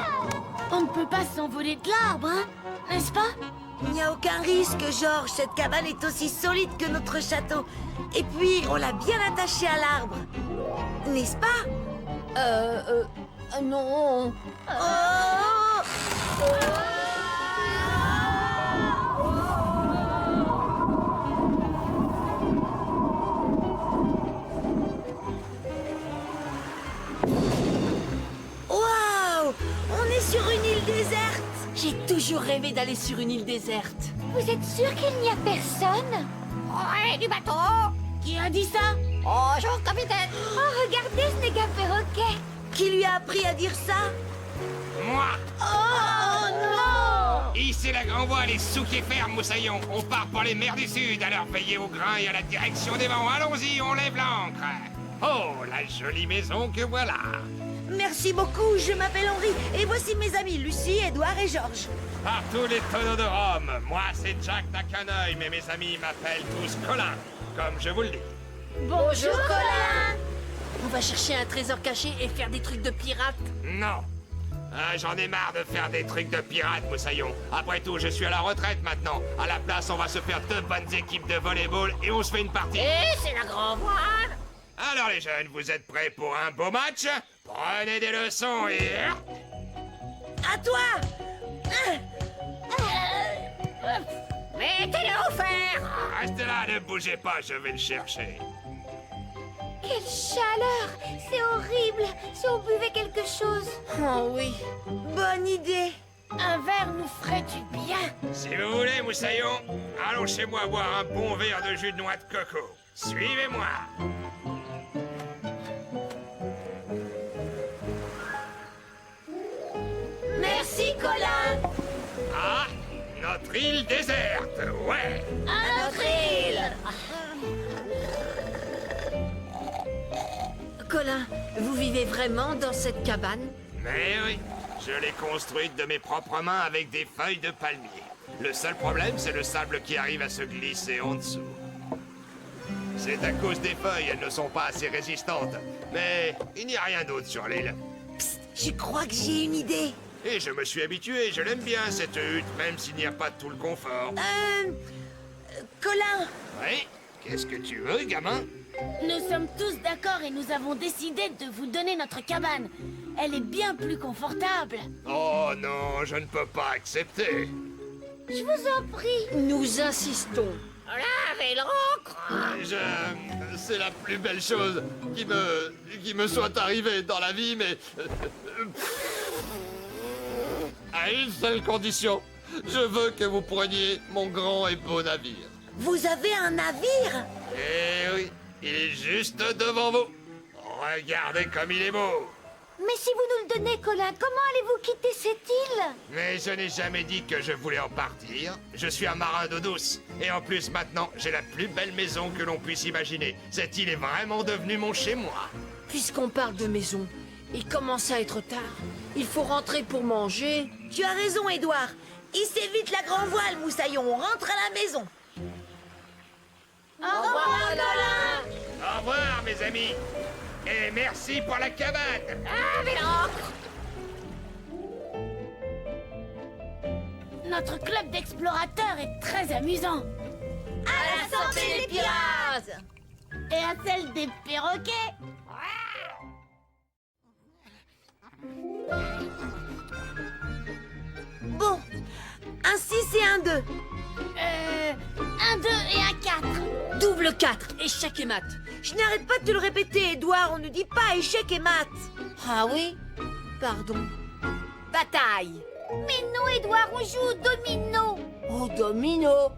On ne peut pas s'envoler de l'arbre, hein? N'est-ce pas? Il n'y a aucun risque, Georges. Cette cabane est aussi solide que notre château. Et puis, on l'a bien attachée à l'arbre. N'est-ce pas? Non. Oh! Waouh! On est sur une île déserte. J'ai toujours rêvé d'aller sur une île déserte. Vous êtes sûr qu'il n'y a personne? Ouais, du bateau. Qui a dit ça? Bonjour, capitaine. Oh, regardez, ce n'est qu'un perroquet. Qui lui a appris à dire ça? Moi! Oh non! Ici la grand voile et sous qui ferme, Moussaillon. On part pour les mers du Sud, alors veillez au grain et à la direction des vents. Allons-y, on lève l'ancre. Oh, la jolie maison que voilà. Merci beaucoup, je m'appelle Henri. Et voici mes amis Lucie, Édouard et Georges. Par tous les tonneaux de Rome, moi c'est Jack d'Aqueneuil, mais mes amis m'appellent tous Colin, comme je vous le dis. Bonjour, Colin! On va chercher un trésor caché et faire des trucs de pirates. Non. Ah, j'en ai marre de faire des trucs de pirates, Moussaillon. Après tout, je suis à la retraite maintenant. À la place, on va se faire 2 bonnes équipes de volleyball et on se fait une partie. C'est la grand voile. Alors les jeunes, vous êtes prêts pour un beau match? Prenez des leçons et... À toi! Mettez-le au fer. Restez là, ne bougez pas, je vais le chercher. Quelle chaleur! C'est horrible. Si on buvait quelque chose. Oh oui. Bonne idée! Un verre nous ferait du bien. Si vous voulez, Moussaillon, allons chez moi boire un bon verre de jus de noix de coco. Suivez-moi. Merci, Colin! Ah, notre île déserte, ouais. À notre île. Colin, vous vivez vraiment dans cette cabane? Mais oui, je l'ai construite de mes propres mains avec des feuilles de palmier. Le seul problème, c'est le sable qui arrive à se glisser en dessous. C'est à cause des feuilles, elles ne sont pas assez résistantes. Mais il n'y a rien d'autre sur l'île. Psst, je crois que j'ai une idée. Et je me suis habitué, je l'aime bien cette hutte, même s'il n'y a pas tout le confort. Colin, Oui, qu'est-ce que tu veux, gamin? Nous sommes tous d'accord et nous avons décidé de vous donner notre cabane. Elle est bien plus confortable. Oh non, je ne peux pas accepter. Je vous en prie. Nous insistons. Lavez l'encre. C'est la plus belle chose qui me soit arrivée dans la vie, mais... à une seule condition. Je veux que vous preniez mon grand et beau navire. vous avez un navire? Eh oui, il est juste devant vous. Regardez comme il est beau. Mais si vous nous le donnez, Colin, comment allez-vous quitter cette île? Mais je n'ai jamais dit que je voulais en partir. Je suis un marin d'eau douce. Et en plus, maintenant, j'ai la plus belle maison que l'on puisse imaginer. Cette île est vraiment devenue mon chez-moi. Puisqu'on parle de maison, il commence à être tard. Il faut rentrer pour manger. Tu as raison, Édouard. Hissez vite la grand voile, Moussaillon. On rentre à la maison. Au revoir, Colin. Au revoir, mes amis. Et merci pour la cabane. Notre club d'explorateurs est très amusant. À la santé des pirates. Et à celle des perroquets. Bon, un 6 et un 2. 1, 2 et un 4. Double 4, échec et mat. Je n'arrête pas de te le répéter, Édouard. On ne dit pas échec et maths. Ah oui? Pardon. Bataille. Mais non, Édouard, on joue au domino. Au domino.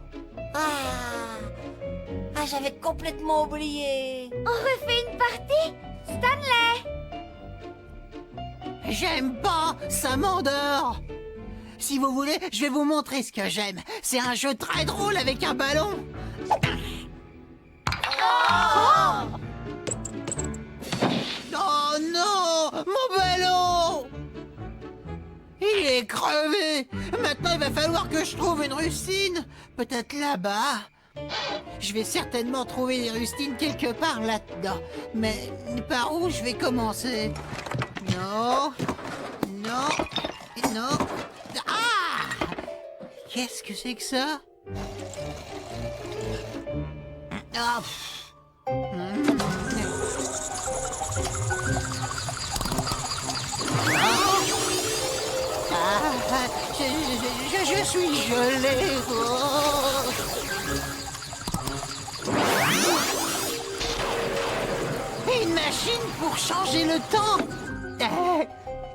Ah, j'avais complètement oublié. On refait une partie? Stanley! J'aime pas, ça m'endort. Si vous voulez, je vais vous montrer ce que j'aime. C'est un jeu très drôle avec un ballon. Oh non, mon ballon! Il est crevé. Maintenant, il va falloir que je trouve une rustine. Peut-être là-bas. Je vais certainement trouver des rustines quelque part là-dedans. Mais par où je vais commencer? Non, non, non. Ah! Qu'est-ce que c'est que ça? Ah! Je suis gelé. Oh. Une machine pour changer le temps.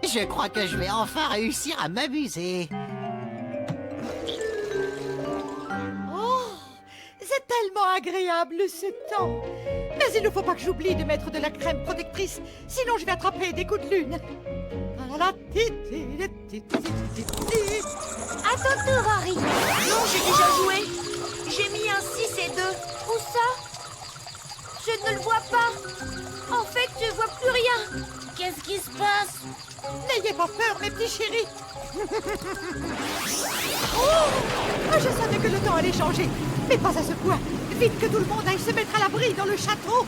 Je crois que je vais enfin réussir à m'amuser. Oh, c'est tellement agréable ce temps. Mais il ne faut pas que j'oublie de mettre de la crème protectrice, sinon je vais attraper des coups de lune. À ton tour, Henri. Non, j'ai déjà joué. J'ai mis un 6 et 2. Où ça? Je ne le vois pas. En fait, je vois plus rien. Qu'est-ce qui se passe? N'ayez pas peur, mes petits chéris. Oh, je savais que le temps allait changer, mais pas à ce point. Vite que tout le monde aille se mettre à l'abri dans le château.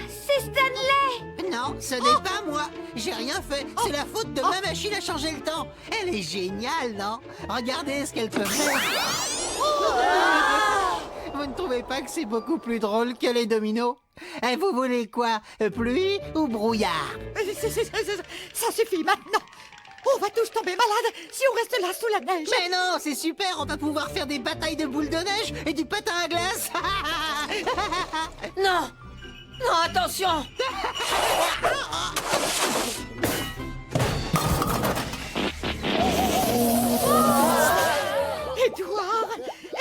C'est Stanley. Non, ce n'est pas moi. J'ai rien fait. C'est la faute de ma machine à changer le temps. Elle est géniale, non? Regardez ce qu'elle peut faire. Vous ne trouvez pas que c'est beaucoup plus drôle que les dominos? Et vous voulez quoi? Pluie ou brouillard? Ça suffit maintenant. On va tous tomber malades si on reste là sous la neige. Mais non, c'est super. On va pouvoir faire des batailles de boules de neige et du patin à glace. Non. Non, attention. Édouard,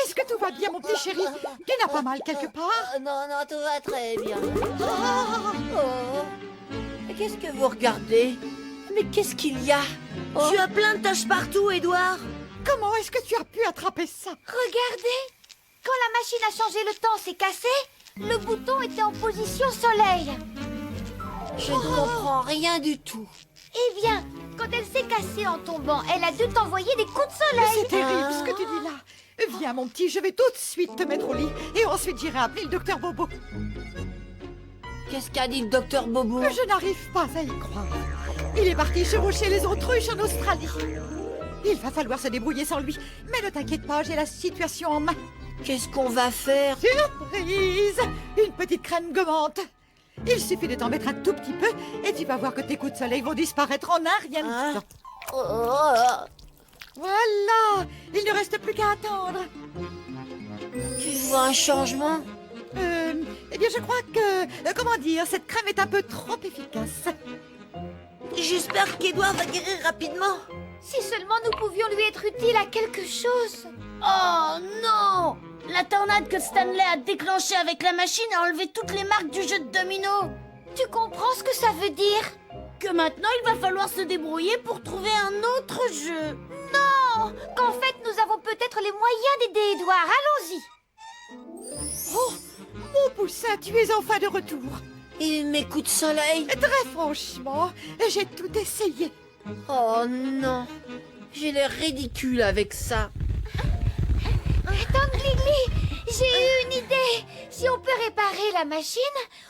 est-ce que tout va bien, mon petit chéri? Tu n'as pas mal quelque part? Non, tout va très bien. Oh. Qu'est-ce que vous regardez? Mais qu'est-ce qu'il y a? Tu as plein de taches partout, Édouard. Comment est-ce que tu as pu attraper ça? Regardez. Quand la machine a changé le temps s'est cassée, le bouton était en position soleil. Je ne comprends rien du tout. Eh bien, quand elle s'est cassée en tombant, elle a dû t'envoyer des coups de Mais soleil. c'est terrible ce que tu dis là. Viens, mon petit, je vais tout de suite te mettre au lit. Et ensuite, j'irai appeler le docteur Bobo. Qu'est-ce qu'a dit le docteur Bobo? Je n'arrive pas à y croire. Il est parti chevaucher les autruches en Australie. Il va falloir se débrouiller sans lui. Mais ne t'inquiète pas, j'ai la situation en main. Qu'est-ce qu'on va faire? Surprise! Une petite crème gommante. Il suffit de t'en mettre un tout petit peu et tu vas voir que tes coups de soleil vont disparaître en un rien de temps. Voilà! Il ne reste plus qu'à attendre. Tu vois un changement? Eh bien, je crois que... comment dire? Cette crème est un peu trop efficace. J'espère qu'Édouard va guérir rapidement. Si seulement nous pouvions lui être utiles à quelque chose. Oh non! La tornade que Stanley a déclenchée avec la machine a enlevé toutes les marques du jeu de domino. Tu comprends ce que ça veut dire? Que maintenant, il va falloir se débrouiller pour trouver un autre jeu. Non! Qu'en fait, nous avons peut-être les moyens d'aider Édouard. Allons-y! Oh, mon poussin, tu es enfin de retour. Et mes coups de soleil? Très franchement, j'ai tout essayé. Oh non, j'ai l'air ridicule avec ça. Tante Gligli, j'ai eu une idée. Si on peut réparer la machine,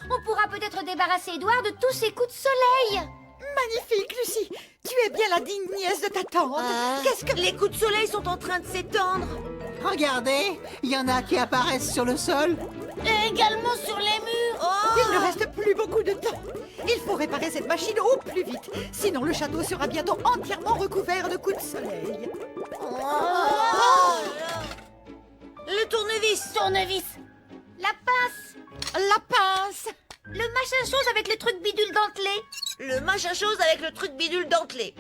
on pourra peut-être débarrasser Édouard de tous ses coups de soleil. Magnifique, Lucie. Tu es bien la digne nièce de ta tante. Qu'est-ce que... Les coups de soleil sont en train de s'étendre. Regardez, il y en a qui apparaissent sur le sol. Et également sur les murs. Il ne reste plus beaucoup de temps. Il faut réparer cette machine au plus vite. Sinon, le château sera bientôt entièrement recouvert de coups de soleil. Le tournevis. Tournevis. La pince, La pince. le machin-chose avec le truc bidule dentelé. Le machin-chose avec le truc bidule dentelé.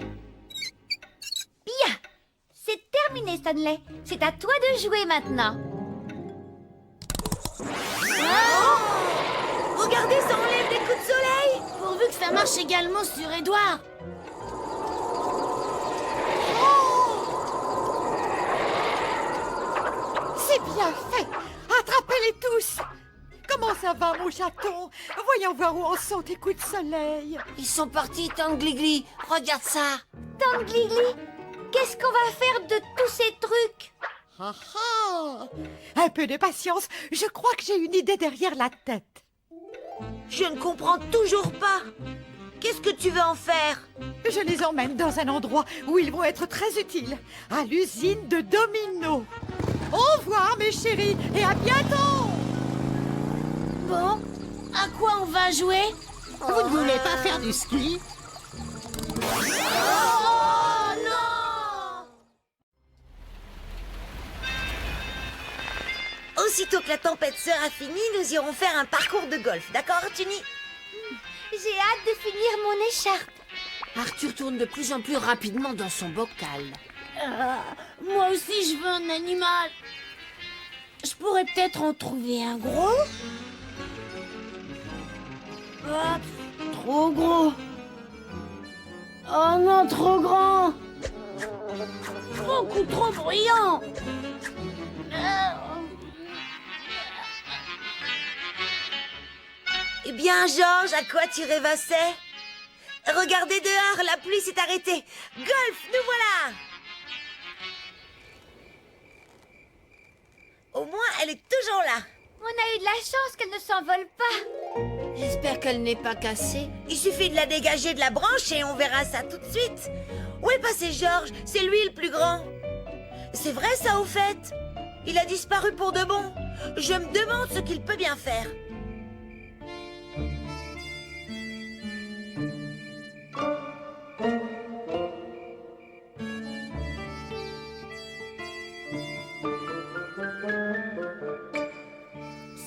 Bien, c'est terminé, Stanley. C'est à toi de jouer maintenant. Regardez, ça enlève les coups de soleil. Pourvu que ça marche également sur Édouard. C'est bien fait. Attrapez-les tous. Comment ça va, mon chaton? Voyons voir où en sont tes coups de soleil. Ils sont partis, Tante Gligli. Regarde ça. Tante Gligli, qu'est-ce qu'on va faire de tous ces trucs? Ah ah. Un peu de patience. Je crois que j'ai une idée derrière la tête. Je ne comprends toujours pas. Qu'est-ce que tu veux en faire? Je les emmène dans un endroit où ils vont être très utiles. À l'usine de Domino. Au revoir, mes chéris, et à bientôt. Bon, à quoi on va jouer? Vous ne voulez pas faire du ski? Oh non! Aussitôt que la tempête sera finie, nous irons faire un parcours de golf. D'accord, Artuni? J'ai hâte de finir mon écharpe. Arthur tourne de plus en plus rapidement dans son bocal. Moi aussi, je veux un animal. Je pourrais peut-être en trouver un gros. Ah, trop gros. Oh non, trop grand. Beaucoup trop bruyant. Eh bien, Georges, à quoi tu rêvassais? Regardez dehors, la pluie s'est arrêtée. Golf, nous voilà! Au moins, elle est toujours là. On a eu de la chance qu'elle ne s'envole pas. J'espère qu'elle n'est pas cassée. Il suffit de la dégager de la branche et on verra ça tout de suite. Où est passé Georges? C'est lui le plus grand. C'est vrai ça, au fait? Il a disparu pour de bon. Je me demande ce qu'il peut bien faire.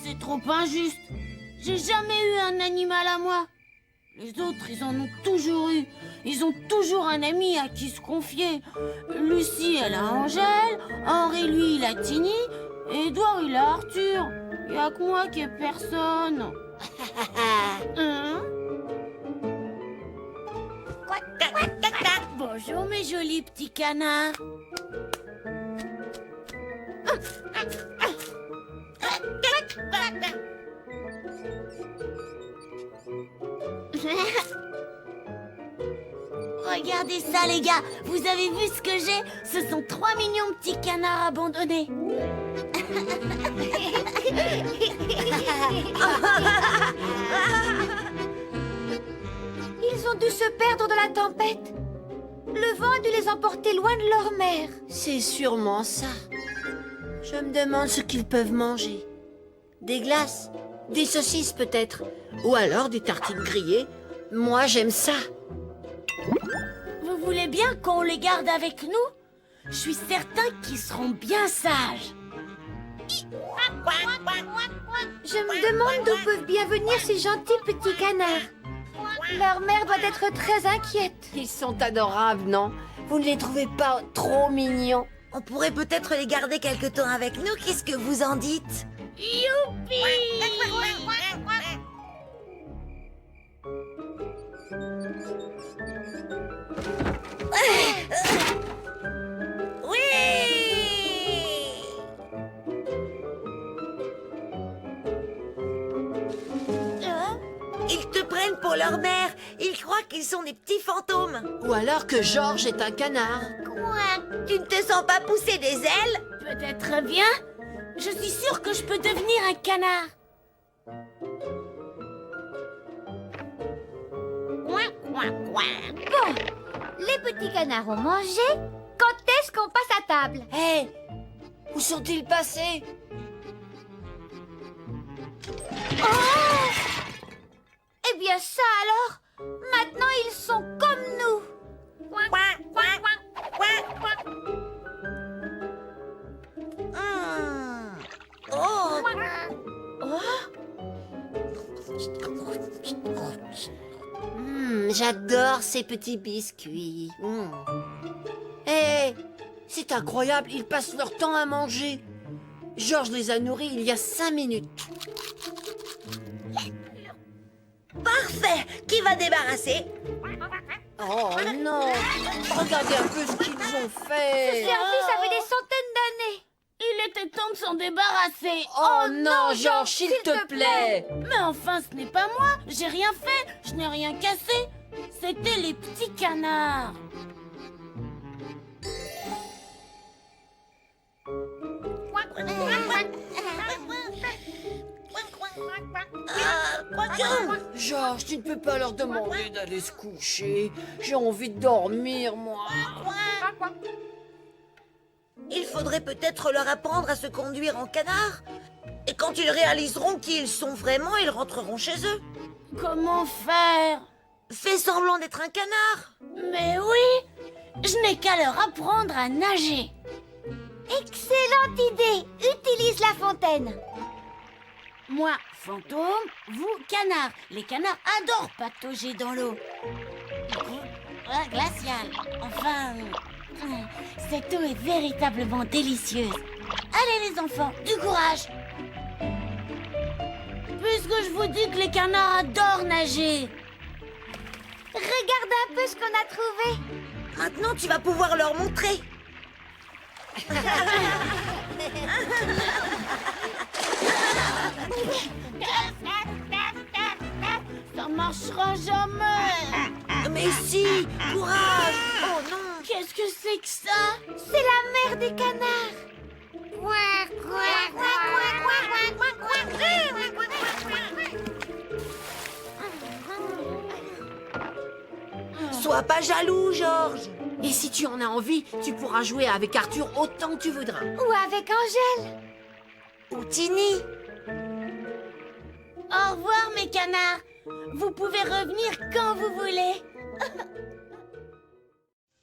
C'est trop injuste. J'ai jamais eu un animal à moi. Les autres, ils en ont toujours eu. Ils ont toujours un ami à qui se confier. Lucie, elle a Angèle. Henri, lui, il a Tini. Et Édouard, il a Arthur. Il y a que moi qui ai personne. Hein? Bonjour, mes jolis petits canards. Regardez ça, les gars. Vous avez vu ce que j'ai? Ce sont 3 millions de petits canards abandonnés. Ils ont dû se perdre dans la tempête. Le vent a dû les emporter loin de leur mère. C'est sûrement ça. Je me demande ce qu'ils peuvent manger. Des glaces, des saucisses peut-être, ou alors des tartines grillées. Moi, j'aime ça. Vous voulez bien qu'on les garde avec nous? Je suis certain qu'ils seront bien sages. Je me demande d'où peuvent bien venir ces gentils petits canards. Leur mère doit être très inquiète. Ils sont adorables, non? Vous ne les trouvez pas trop mignons? On pourrait peut-être les garder quelque temps avec nous, qu'est-ce que vous en dites? Youpi! Oui! Ils te prennent pour leur mère. Ils croient qu'ils sont des petits fantômes. Ou alors que Georges est un canard. Quoi? Tu ne te sens pas pousser des ailes? Peut-être bien. Je suis sûre que je peux devenir un canard. Bon, les petits canards ont mangé. Quand est-ce qu'on passe à table? Hé, où sont-ils passés? Oh! Eh bien ça alors! Maintenant ils sont comme nous! Oh! J'adore ces petits biscuits. Hé, c'est incroyable, ils passent leur temps à manger. Georges les a nourris il y a 5 minutes. Parfait! Qui va débarrasser? Oh non! Regardez un peu ce qu'ils ont Ce fait. service avait des centaines d'années! Il était temps de s'en débarrasser. Oh non, Georges, s'il te plaît. Mais enfin, ce n'est pas moi. J'ai rien fait. Je n'ai rien cassé. C'était les petits canards. Georges, tu ne peux pas leur demander d'aller se coucher. J'ai envie de dormir, moi. Il faudrait peut-être leur apprendre à se conduire en canard. Et quand ils réaliseront qui ils sont vraiment, ils rentreront chez eux. Comment faire? Fais semblant d'être un canard. Mais oui, je n'ai qu'à leur apprendre à nager. Excellente idée! Utilise la fontaine! Moi, fantôme, vous, canard. Les canards adorent patauger dans l'eau. Glacial. Enfin, cette eau est véritablement délicieuse. Allez les enfants, du courage. Puisque je vous dis que les canards adorent nager. Regarde un peu ce qu'on a trouvé! Maintenant, tu vas pouvoir leur montrer. Ça marchera jamais. Mais si, courage. Oh non. Qu'est-ce que c'est que ça? C'est la mère des canards! Sois pas jaloux, Georges. Et si tu en as envie, tu pourras jouer avec Arthur autant que tu voudras. Ou avec Angèle! Ou Tini. Au revoir mes canards. Vous pouvez revenir quand vous voulez.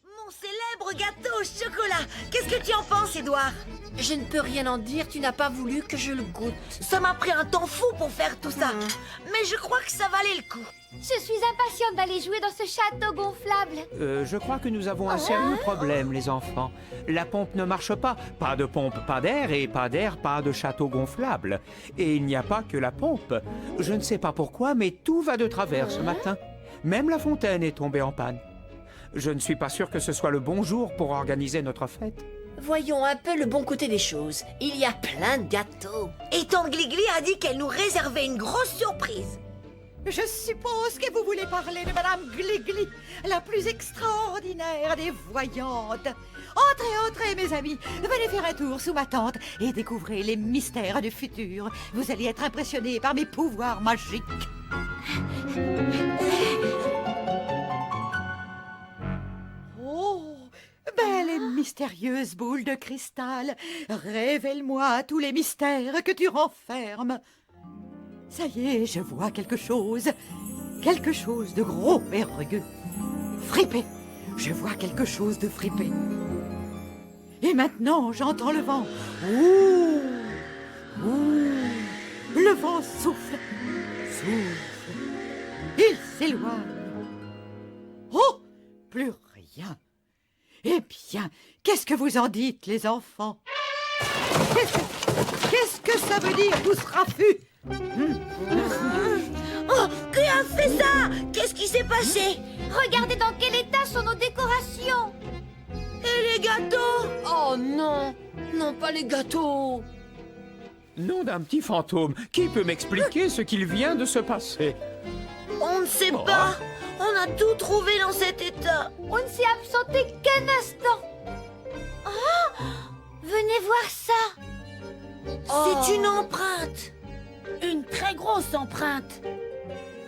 Mon célèbre gâteau au chocolat. Qu'est-ce que tu en penses, Édouard? Je ne peux rien en dire, tu n'as pas voulu que je le goûte. Ça m'a pris un temps fou pour faire tout ça. Mais je crois que ça valait le coup. Je suis impatiente d'aller jouer dans ce château gonflable. Je crois que nous avons un sérieux problème, les enfants. La pompe ne marche pas. Pas de pompe, pas d'air, et pas d'air, pas de château gonflable. Et il n'y a pas que la pompe. Je ne sais pas pourquoi, mais tout va de travers ce matin. Même la fontaine est tombée en panne. Je ne suis pas sûr que ce soit le bon jour pour organiser notre fête. Voyons un peu le bon côté des choses. Il y a plein de gâteaux. Et tante Gligli a dit qu'elle nous réservait une grosse surprise. Je suppose que vous voulez parler de Madame Gligli, la plus extraordinaire des voyantes. Entrez, entrez, mes amis. Venez faire un tour sous ma tente et découvrez les mystères du futur. Vous allez être impressionnés par mes pouvoirs magiques. Oh, belle et mystérieuse boule de cristal, révèle-moi tous les mystères que tu renfermes. Ça y est, je vois quelque chose de gros et rugueux. Fripé, je vois quelque chose de fripé. Et maintenant, j'entends le vent. Ouh, ouh, le vent souffle, souffle. Il s'éloigne. Oh, plus rien. Eh bien, qu'est-ce que vous en dites, les enfants? Qu'est-ce que ça veut dire, tous raffus? Oh, qui a fait ça? Qu'est-ce qui s'est passé? Regardez dans quel état sont nos décorations. Et les gâteaux? Oh non, non pas les gâteaux. Nom d'un petit fantôme, qui peut m'expliquer ce qu'il vient de se passer? On ne sait pas. On a tout trouvé dans cet état. On ne s'est absenté qu'un instant. Oh, venez voir ça. C'est une empreinte. Une très grosse empreinte.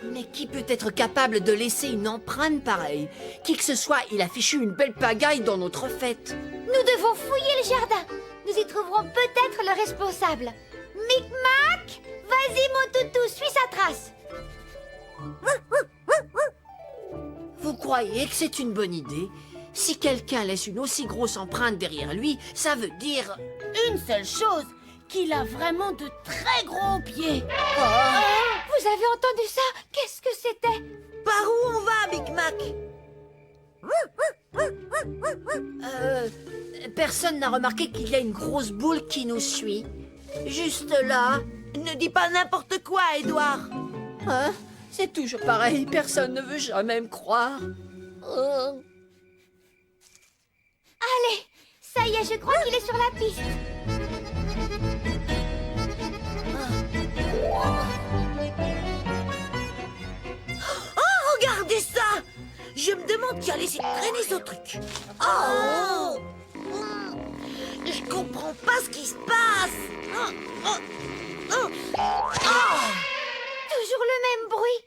Mais qui peut être capable de laisser une empreinte pareille? Qui que ce soit, il a fichu une belle pagaille dans notre fête. Nous devons fouiller le jardin. Nous y trouverons peut-être le responsable. Micmac, vas-y mon toutou, suis sa trace. Vous croyez que c'est une bonne idée? Si quelqu'un laisse une aussi grosse empreinte derrière lui, ça veut dire... Une seule chose, qu'il a vraiment de très gros pieds. Vous avez entendu ça? Qu'est-ce que c'était? Par où on va, Micmac? Personne n'a remarqué qu'il y a une grosse boule qui nous suit. Juste là. Ne dis pas n'importe quoi, Édouard. Hein? C'est toujours pareil, personne ne veut jamais me croire. Allez, ça y est, je crois qu'il est sur la piste. Oh, regardez ça! Je me demande qui a laissé traîner ce truc. Oh! Je comprends pas ce qui se passe. Toujours le même bruit.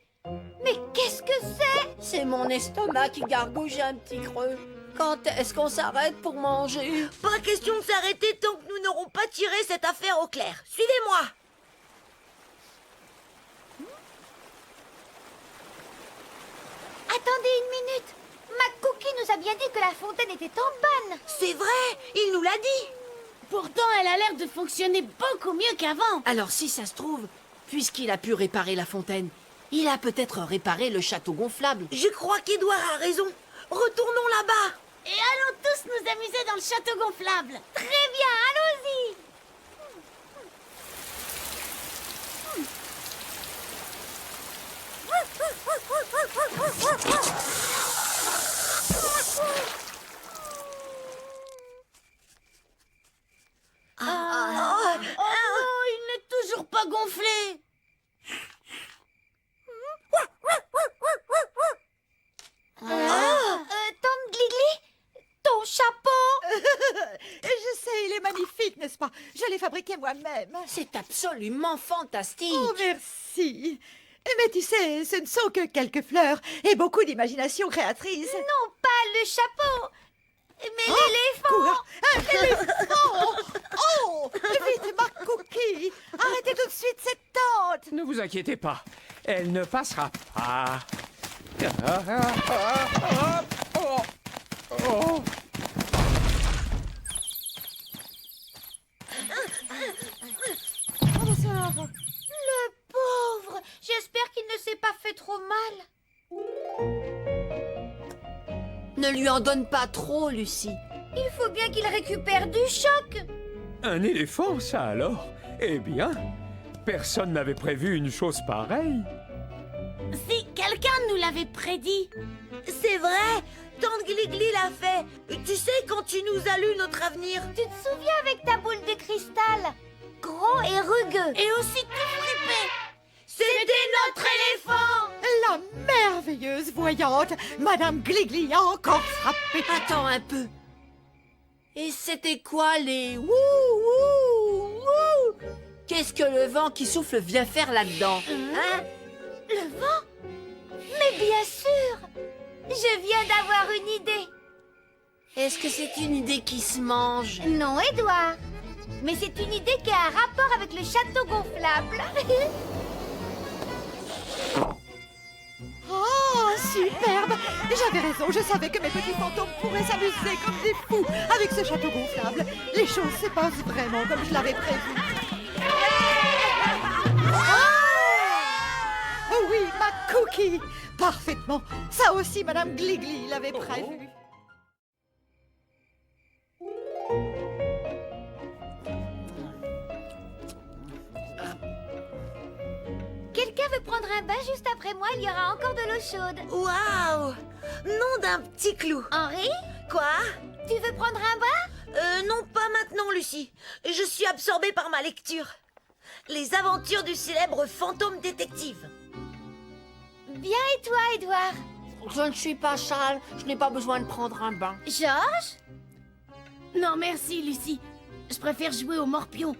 Mais qu'est-ce que c'est? C'est mon estomac qui gargouille, j'ai un petit creux. Quand est-ce qu'on s'arrête pour manger? Pas question de s'arrêter tant que nous n'aurons pas tiré cette affaire au clair. Suivez-moi. Attendez une minute. McCookie nous a bien dit que la fontaine était en panne. C'est vrai, il nous l'a dit. Pourtant, elle a l'air de fonctionner beaucoup mieux qu'avant. Alors si ça se trouve, puisqu'il a pu réparer la fontaine, il a peut-être réparé le château gonflable. Je crois qu'Édouard a raison. Retournons là-bas. Et allons tous nous amuser dans le château gonflable. Très bien, allons-y. Oh, il n'est toujours pas gonflé. Tante Gligli, ton chapeau. Je sais, il est magnifique, n'est-ce pas? Je l'ai fabriqué moi-même. C'est absolument fantastique. Oh, merci. Mais tu sais, ce ne sont que quelques fleurs et beaucoup d'imagination créatrice. Non, pas le chapeau, mais Oh, l'éléphant. quoi? Un éléphant! Oh! Vite, McCookie! Arrêtez tout de suite cette tente! Ne vous inquiétez pas, elle ne passera pas. Le pauvre. J'espère qu'il ne s'est pas fait trop mal. Ne lui en donne pas trop, Lucie. Il faut bien qu'il récupère du choc. Un éléphant, ça alors? Eh bien, personne n'avait prévu une chose pareille. Si quelqu'un nous l'avait prédit. C'est vrai, Tante Gligli l'a fait. Tu sais, quand tu nous as lu notre avenir. Tu te souviens avec ta boule de cristal? Gros et rugueux. Et aussi tout fripé. C'était notre éléphant. La merveilleuse voyante, Madame Gligli a encore frappé. Attends un peu. Et c'était quoi les wouh wouh wouh? Qu'est-ce que le vent qui souffle vient faire là-dedans? Hein? Le vent? Mais bien sûr. Je viens d'avoir une idée. Est-ce que c'est une idée qui se mange? Non, Édouard. Mais c'est une idée qui a un rapport avec le château gonflable. Oh, superbe! J'avais raison, je savais que mes petits fantômes pourraient s'amuser comme des fous avec ce château gonflable. Les choses se passent vraiment comme je l'avais prévu. Oh oui, ma cookie! Parfaitement. Ça aussi, Madame Gligli l'avait prévu. veux prendre un bain juste après moi, il y aura encore de l'eau chaude. Waouh! Nom d'un petit clou. Henri, Quoi? tu veux prendre un bain? Non, pas maintenant, Lucie. Je suis absorbée par ma lecture. Les aventures du célèbre fantôme détective. Bien, et toi, Édouard? Je ne suis pas sale, je n'ai pas besoin de prendre un bain. Georges? Non, merci, Lucie. Je préfère jouer au morpion.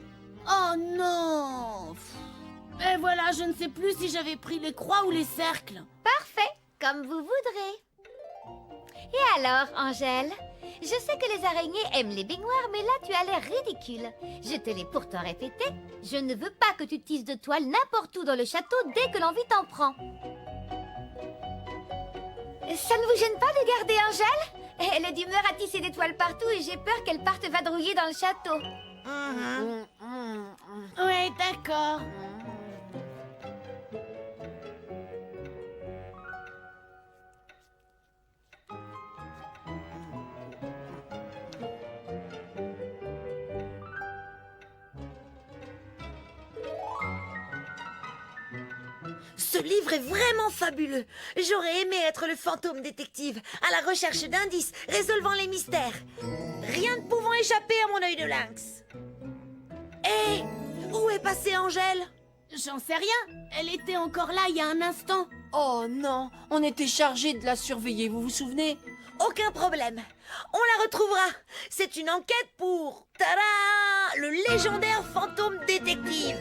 Oh non! Et voilà, je ne sais plus si j'avais pris les croix ou les cercles. Parfait, comme vous voudrez. Et alors, Angèle? Je sais que les araignées aiment les baignoires, mais là, tu as l'air ridicule. Je te l'ai pourtant répété, je ne veux pas que tu tisses de toile n'importe où dans le château dès que l'envie t'en prend. Ça ne vous gêne pas de garder Angèle? Elle est d'humeur à tisser des toiles partout et j'ai peur qu'elle parte vadrouiller dans le château. Ouais, d'accord. Ce livre est vraiment fabuleux. J'aurais aimé être le fantôme détective, à la recherche d'indices, résolvant les mystères. Rien ne pouvant échapper à mon œil de lynx. Hé, où est passée Angèle? J'en sais rien. Elle était encore là il y a un instant. Oh non, on était chargé de la surveiller, vous vous souvenez? Aucun problème. On la retrouvera. C'est une enquête pour... Tada! Le légendaire fantôme détective.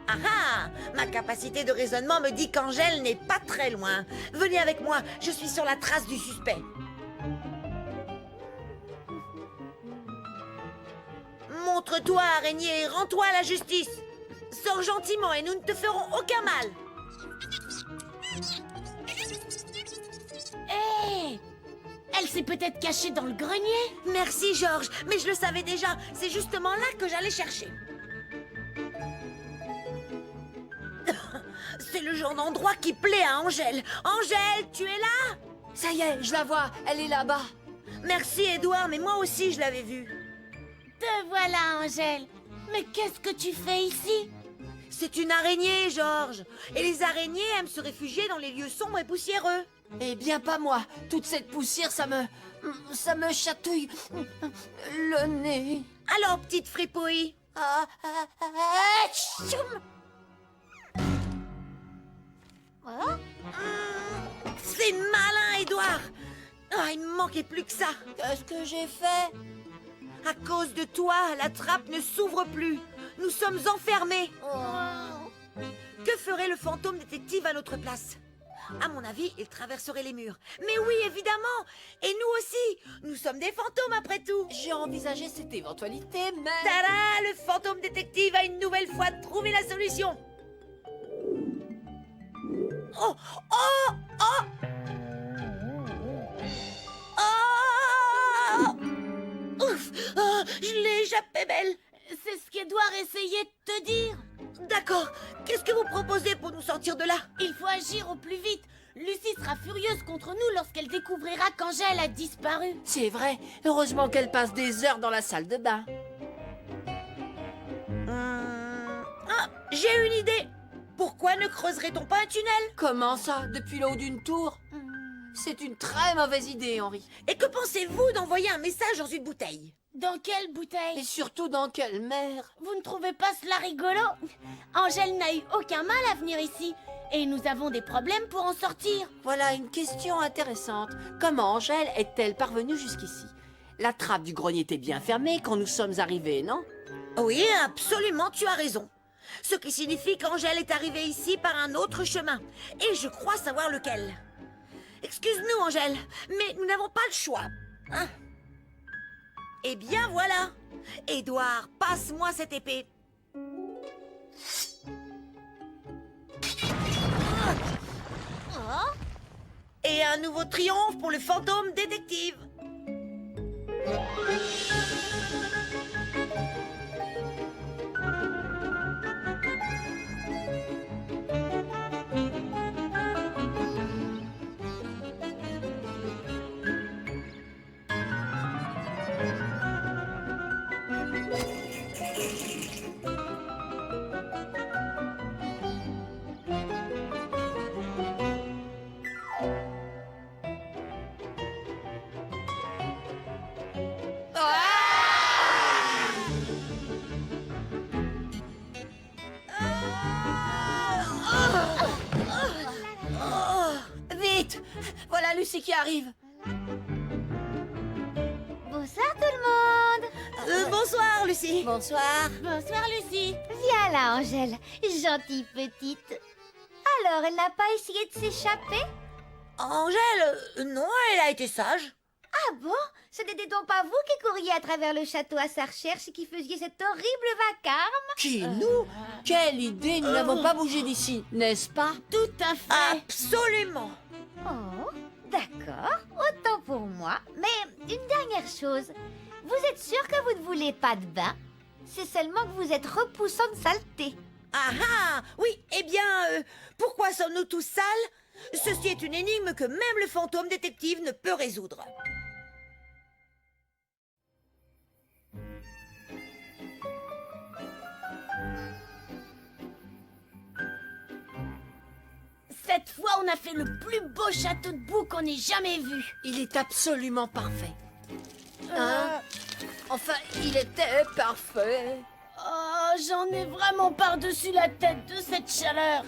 Ah ah! Ma capacité de raisonnement me dit qu'Angèle n'est pas très loin. Venez avec moi, je suis sur la trace du suspect. Montre-toi, araignée, et rends-toi à la justice. Sors gentiment et nous ne te ferons aucun mal. Hé! Elle s'est peut-être cachée dans le grenier. Merci, Georges, mais je le savais déjà. C'est justement là que j'allais chercher. C'est le genre d'endroit qui plaît à Angèle. Angèle, tu es là? Ça y est, je la vois, elle est là-bas. Merci, Édouard, mais moi aussi je l'avais vue. Te voilà, Angèle. Mais qu'est-ce que tu fais ici? C'est une araignée, Georges. Et les araignées aiment se réfugier dans les lieux sombres et poussiéreux. Eh bien, pas moi. Toute cette poussière, ça me chatouille le nez. Alors, petite fripouille. Tchoum. C'est malin, Édouard. Ah, il me manquait plus que ça. Qu'est-ce que j'ai fait? À cause de toi, la trappe ne s'ouvre plus. Nous sommes enfermés. Que ferait le fantôme détective à notre place? À mon avis, il traverserait les murs. Mais oui, évidemment. Et nous aussi. Nous sommes des fantômes après tout. J'ai envisagé cette éventualité, mais... Tada! Le fantôme détective a une nouvelle fois trouvé la solution. Oh! Oh! Oh! Oh! Ouf! Oh, je l'ai échappé, belle. C'est ce qu'Édouard essayait de te dire. D'accord. Qu'est-ce que vous proposez pour nous sortir de là? Il faut agir au plus vite. Lucie sera furieuse contre nous lorsqu'elle découvrira qu'Angèle a disparu. C'est vrai. Heureusement qu'elle passe des heures dans la salle de bain. Ah, j'ai une idée. Pourquoi ne creuserait-on pas un tunnel? Comment ça? Depuis le haut d'une tour? C'est une très mauvaise idée, Henri. Et que pensez-vous d'envoyer un message dans une bouteille? Dans quelle bouteille? Et surtout dans quelle mer? Vous ne trouvez pas cela rigolo? Angèle n'a eu aucun mal à venir ici. Et nous avons des problèmes pour en sortir. Voilà une question intéressante. Comment Angèle est-elle parvenue jusqu'ici? La trappe du grenier était bien fermée quand nous sommes arrivés, non? Oui, absolument, tu as raison. Ce qui signifie qu'Angèle est arrivée ici par un autre chemin. Et je crois savoir lequel. Excuse-nous, Angèle, mais nous n'avons pas le choix. Hein? Eh bien, voilà. Édouard, passe-moi cette épée. Et un nouveau triomphe pour le fantôme détective. Lucie qui arrive. Bonsoir tout le monde. Bonsoir, Lucie. Bonsoir. Bonsoir, Lucie. Viens là, Angèle, gentille petite. Alors, elle n'a pas essayé de s'échapper? Angèle, non, elle a été sage. Ah bon? Ce n'était donc pas vous qui couriez à travers le château à sa recherche et qui faisiez cet horrible vacarme? Qui, nous? Quelle idée, nous n'avons pas bougé d'ici, n'est-ce pas? Tout à fait. Absolument. Oh, d'accord, autant pour moi. Mais une dernière chose, vous êtes sûr que vous ne voulez pas de bain? C'est seulement que vous êtes repoussant de saleté. Ah ah, oui, eh bien, pourquoi sommes-nous tous sales? Ceci est une énigme que même le fantôme détective ne peut résoudre. Cette fois, on a fait le plus beau château de boue qu'on ait jamais vu. Il est absolument parfait. Hein? Enfin, il était parfait. Oh, j'en ai vraiment par-dessus la tête de cette chaleur.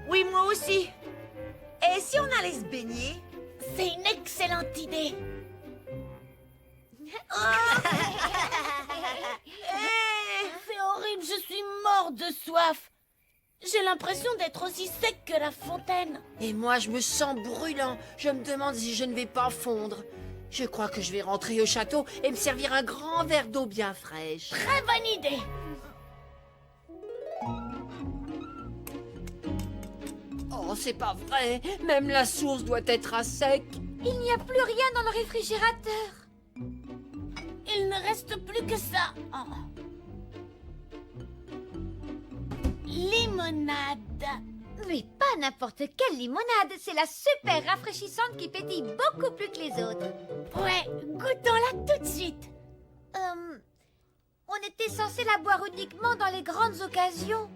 Oui, moi aussi. Et si on allait se baigner? C'est une excellente idée. C'est horrible, je suis morte de soif. J'ai l'impression d'être aussi sec que la fontaine. Et moi, je me sens brûlant. Je me demande si je ne vais pas fondre. Je crois que je vais rentrer au château et me servir un grand verre d'eau bien fraîche. Très bonne idée. Oh, c'est pas vrai. Même la source doit être à sec. Il n'y a plus rien dans le réfrigérateur. Il ne reste plus que ça. Oh. Limonade. Mais pas n'importe quelle limonade, c'est la super rafraîchissante qui pétille beaucoup plus que les autres. Ouais, goûtons-la tout de suite. On était censé la boire uniquement dans les grandes occasions.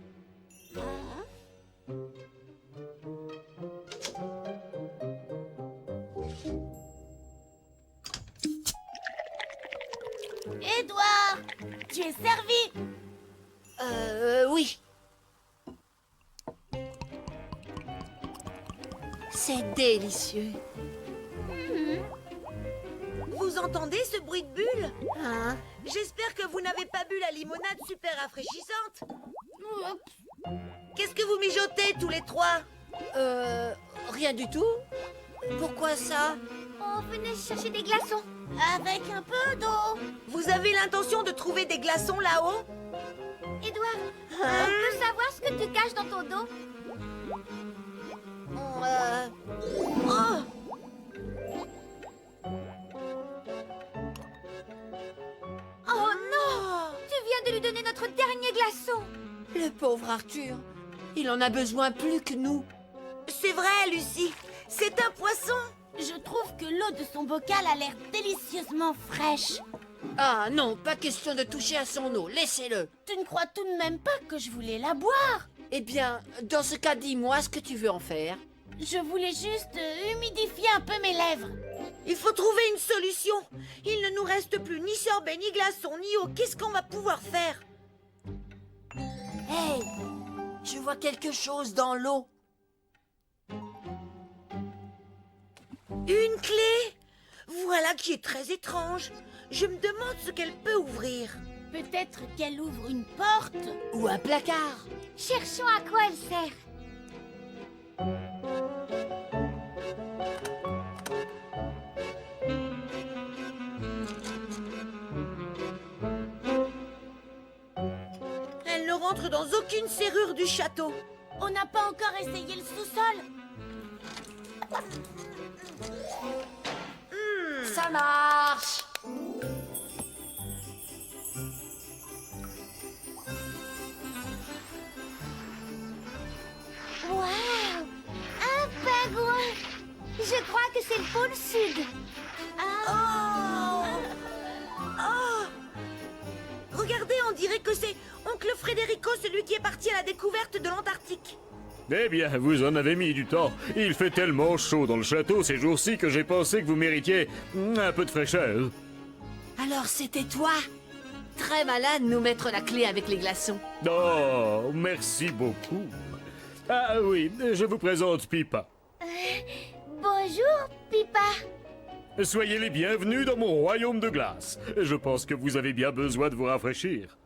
Édouard, tu es servi. Oui. C'est délicieux. Vous entendez ce bruit de bulle? Hein? J'espère que vous n'avez pas bu la limonade super rafraîchissante. Qu'est-ce que vous mijotez tous les trois? Rien du tout. Pourquoi ça? On venait chercher des glaçons. Avec un peu d'eau. Vous avez l'intention de trouver des glaçons là-haut? Édouard, on peut savoir ce que tu caches dans ton dos? Oh! Oh non! Tu viens de lui donner notre dernier glaçon. Le pauvre Arthur. Il en a besoin plus que nous. C'est vrai, Lucie. C'est un poisson. Je trouve que l'eau de son bocal a l'air délicieusement fraîche. Ah non, pas question de toucher à son eau. Laissez-le. Tu ne crois tout de même pas que je voulais la boire? Eh bien, dans ce cas, dis-moi ce que tu veux en faire. Je voulais juste humidifier un peu mes lèvres. Il faut trouver une solution. Il ne nous reste plus ni sorbet, ni glaçon, ni eau. Qu'est-ce qu'on va pouvoir faire? Hey, je vois quelque chose dans l'eau. Une clé? Voilà qui est très étrange. Je me demande ce qu'elle peut ouvrir. Peut-être qu'elle ouvre une porte? Ou un placard. Cherchons à quoi elle sert. Elle ne rentre dans aucune serrure du château. On n'a pas encore essayé le sous-sol. Ça marche. Waouh! Un pingouin! Je crois que c'est le pôle sud. Oh! Regardez, on dirait que c'est Oncle Federico, celui qui est parti à la découverte de l'Antarctique. Eh bien, vous en avez mis du temps. Il fait tellement chaud dans le château ces jours-ci que j'ai pensé que vous méritiez un peu de fraîcheur. Alors c'était toi? Très malade nous mettre la clé avec les glaçons. Oh, merci beaucoup. Ah oui, je vous présente Pipa. Bonjour, Pipa. Soyez les bienvenus dans mon royaume de glace. Je pense que vous avez bien besoin de vous rafraîchir.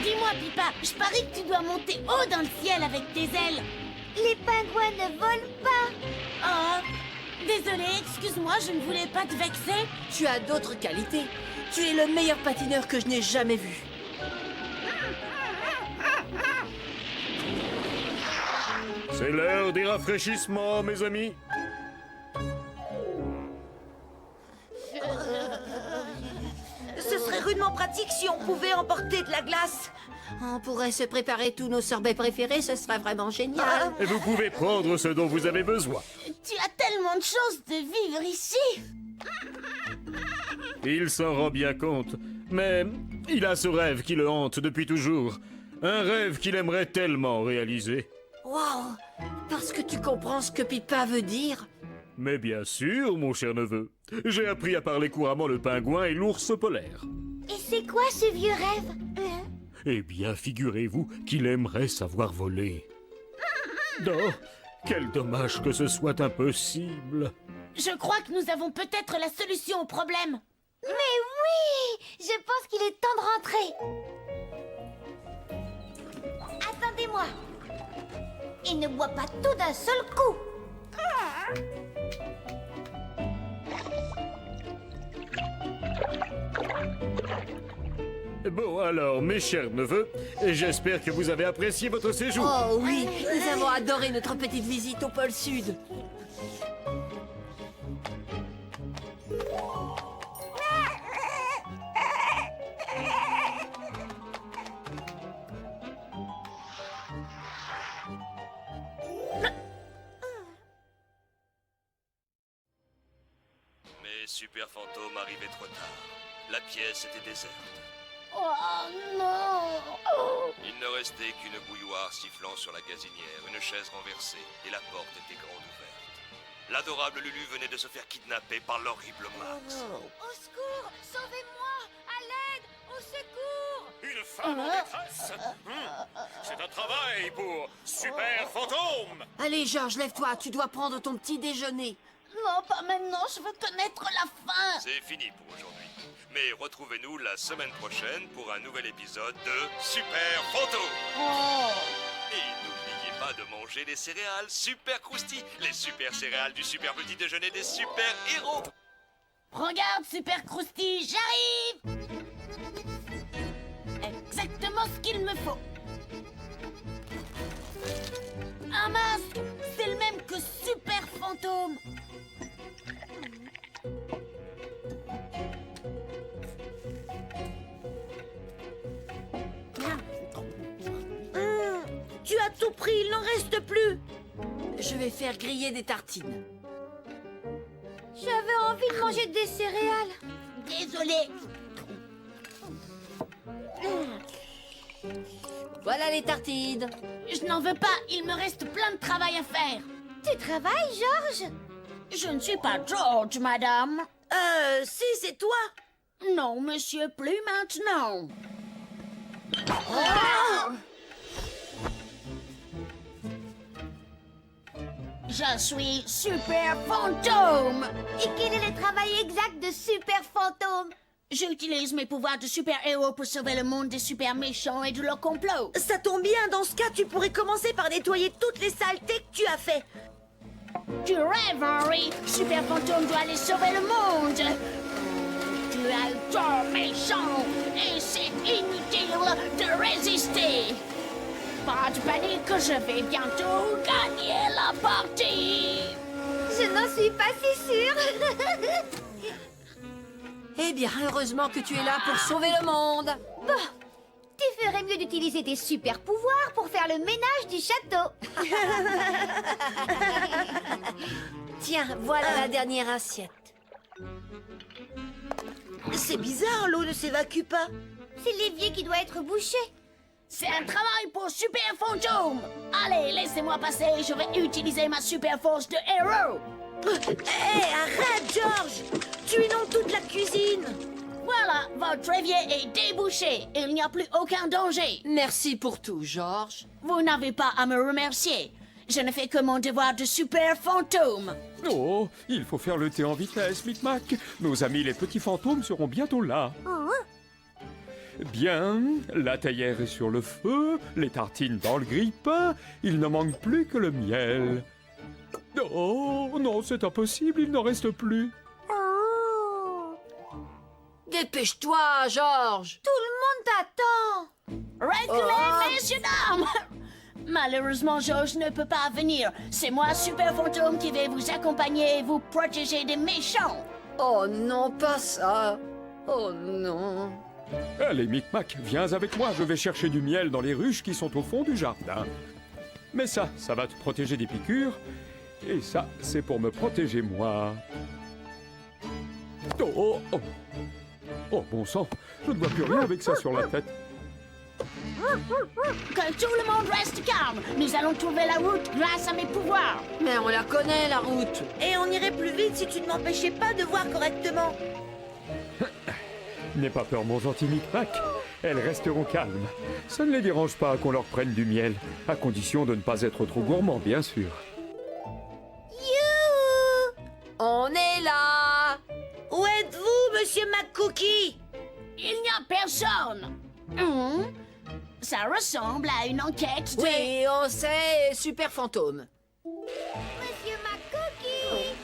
Dis-moi, Pipa, je parie que tu dois monter haut dans le ciel avec tes ailes. Les pingouins ne volent pas. Oh, désolé, excuse-moi, je ne voulais pas te vexer. Tu as d'autres qualités. Tu es le meilleur patineur que je n'ai jamais vu. C'est l'heure des rafraîchissements, mes amis. Ce serait rudement pratique si on pouvait emporter de la glace. On pourrait se préparer tous nos sorbets préférés, ce serait vraiment génial. Et vous pouvez prendre ce dont vous avez besoin. Tu as tellement de chance de vivre ici. Il s'en rend bien compte, mais il a ce rêve qui le hante depuis toujours. Un rêve qu'il aimerait tellement réaliser. Waouh! Parce que tu comprends ce que Pipa veut dire? Mais bien sûr, mon cher neveu. J'ai appris à parler couramment le pingouin et l'ours polaire. Et c'est quoi ce vieux rêve? Eh bien, figurez-vous qu'il aimerait savoir voler. Oh, quel dommage que ce soit impossible. Je crois que nous avons peut-être la solution au problème. Mais oui! Je pense qu'il est temps de rentrer. Attendez-moi. Et ne bois pas tout d'un seul coup. Bon, alors, mes chers neveux, j'espère que vous avez apprécié votre séjour. Oh oui, nous avons adoré notre petite visite au pôle Sud. Mais Super Fantôme arrivait trop tard. La pièce était déserte. Oh non! Il ne restait qu'une bouilloire sifflant sur la gazinière, une chaise renversée, et la porte était grande ouverte. L'adorable Lulu venait de se faire kidnapper par l'horrible Max. Au secours! Sauvez-moi! À l'aide! Au secours! Une femme en détresse. C'est un travail pour Super Fantôme. Allez, Georges, lève-toi, tu dois prendre ton petit déjeuner. Non, pas maintenant, je veux connaître la fin. C'est fini pour aujourd'hui. Mais retrouvez-nous la semaine prochaine pour un nouvel épisode de Super Fantôme. Et n'oubliez pas de manger les céréales Super Krusty, les super céréales du super petit déjeuner des super héros. Regarde, Super Krusty, j'arrive! Exactement ce qu'il me faut. Un masque, c'est le même que Super Fantôme. Tu as tout pris, il n'en reste plus. Je vais faire griller des tartines. J'avais envie de manger des céréales. Désolé. Voilà les tartines. Je n'en veux pas, il me reste plein de travail à faire. Tu travailles, Georges? Je ne suis pas George, madame. Si, c'est toi. Non, monsieur, plus maintenant. Je suis Super Fantôme. Et quel est le travail exact de Super Fantôme? J'utilise mes pouvoirs de super-héros pour sauver le monde des super méchants et de leur complot. Ça tombe bien, dans ce cas, tu pourrais commencer par nettoyer toutes les saletés que tu as fait. Tu rêves, Henry. Super Fantôme doit aller sauver le monde. Tu as le tort méchant et c'est inutile de résister. Pas de panique, je vais bientôt gagner la partie. Je n'en suis pas si sûre. Eh bien, heureusement que tu es là pour sauver le monde. Bon, tu ferais mieux d'utiliser tes super pouvoirs pour faire le ménage du château. Tiens, voilà la dernière assiette. C'est bizarre, l'eau ne s'évacue pas. C'est l'évier qui doit être bouché. C'est un travail pour Super Fantôme. Allez, laissez-moi passer, je vais utiliser ma super force de héros. Hé, arrête, George! Tu inondes toute la cuisine! Voilà, votre évier est débouché. Il n'y a plus aucun danger. Merci pour tout, George. Vous n'avez pas à me remercier. Je ne fais que mon devoir de Super Fantôme. Oh, il faut faire le thé en vitesse, Micmac. Nos amis les petits fantômes seront bientôt là. Bien, la théière est sur le feu, les tartines dans le grille-pain, il ne manque plus que le miel. Oh, non, c'est impossible, il n'en reste plus. Dépêche-toi, George. Tout le monde t'attend. Reculez, messieurs, dames. Malheureusement, George ne peut pas venir. C'est moi, Super Fantôme, qui vais vous accompagner et vous protéger des méchants. Oh non, pas ça. Oh non. Allez, Micmac, viens avec moi, je vais chercher du miel dans les ruches qui sont au fond du jardin. Mais ça va te protéger des piqûres, et ça, c'est pour me protéger moi. Oh, oh, oh, bon sang, je ne vois plus rien avec ça sur la tête. Que tout le monde reste calme. Nous allons trouver la route grâce à mes pouvoirs. Mais on la connaît, la route. Et on irait plus vite si tu ne m'empêchais pas de voir correctement. N'aie pas peur, mon gentil Micmac. Elles resteront calmes. Ça ne les dérange pas qu'on leur prenne du miel, à condition de ne pas être trop gourmand, bien sûr. You! On est là. Où êtes-vous, monsieur McCookie? Il n'y a personne. Ça ressemble à une enquête de... Oui, on sait, Super Fantôme. Monsieur McCookie.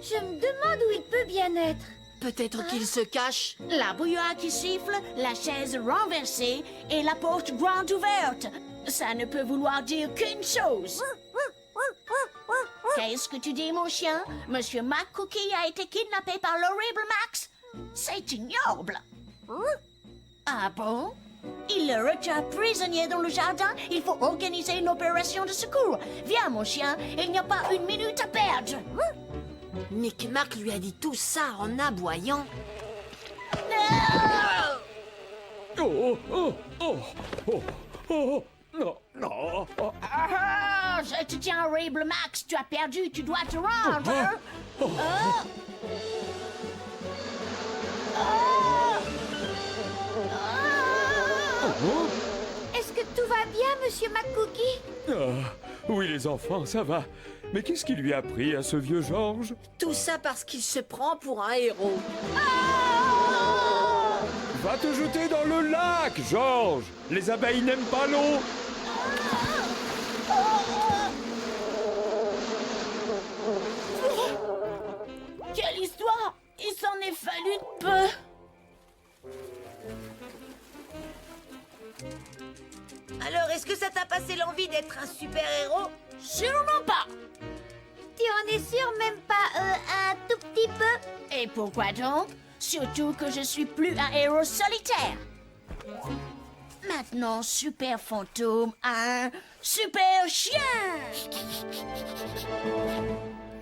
Je me demande où il peut bien être. Peut-être qu'il se cache. La bouilloire qui siffle, la chaise renversée et la porte grande ouverte. Ça ne peut vouloir dire qu'une chose. Qu'est-ce que tu dis, mon chien? Monsieur McCookie a été kidnappé par l'horrible Max? C'est ignoble. Ah bon? Il le retient prisonnier dans le jardin. Il faut organiser une opération de secours. Viens, mon chien, il n'y a pas une minute à perdre. Micmac lui a dit tout ça en aboyant. Oh, oh, oh, oh, oh, non, non. Oh. Ah, je te tiens, horrible Max. Tu as perdu, tu dois te rendre. Est-ce que tout va bien, monsieur McCookie? Ah, oui, les enfants, ça va. Mais qu'est-ce qui lui a pris à ce vieux George? Tout ça parce qu'il se prend pour un héros. Va te jeter dans le lac, George. Les abeilles n'aiment pas l'eau. Quelle histoire! Il s'en est fallu de peu. Alors, est-ce que ça t'a passé l'envie d'être un super-héros? Sûrement pas. Tu en es sûr, même pas un tout petit peu? Et pourquoi donc? Surtout que je suis plus un héros solitaire. Maintenant, Super Fantôme a un super chien.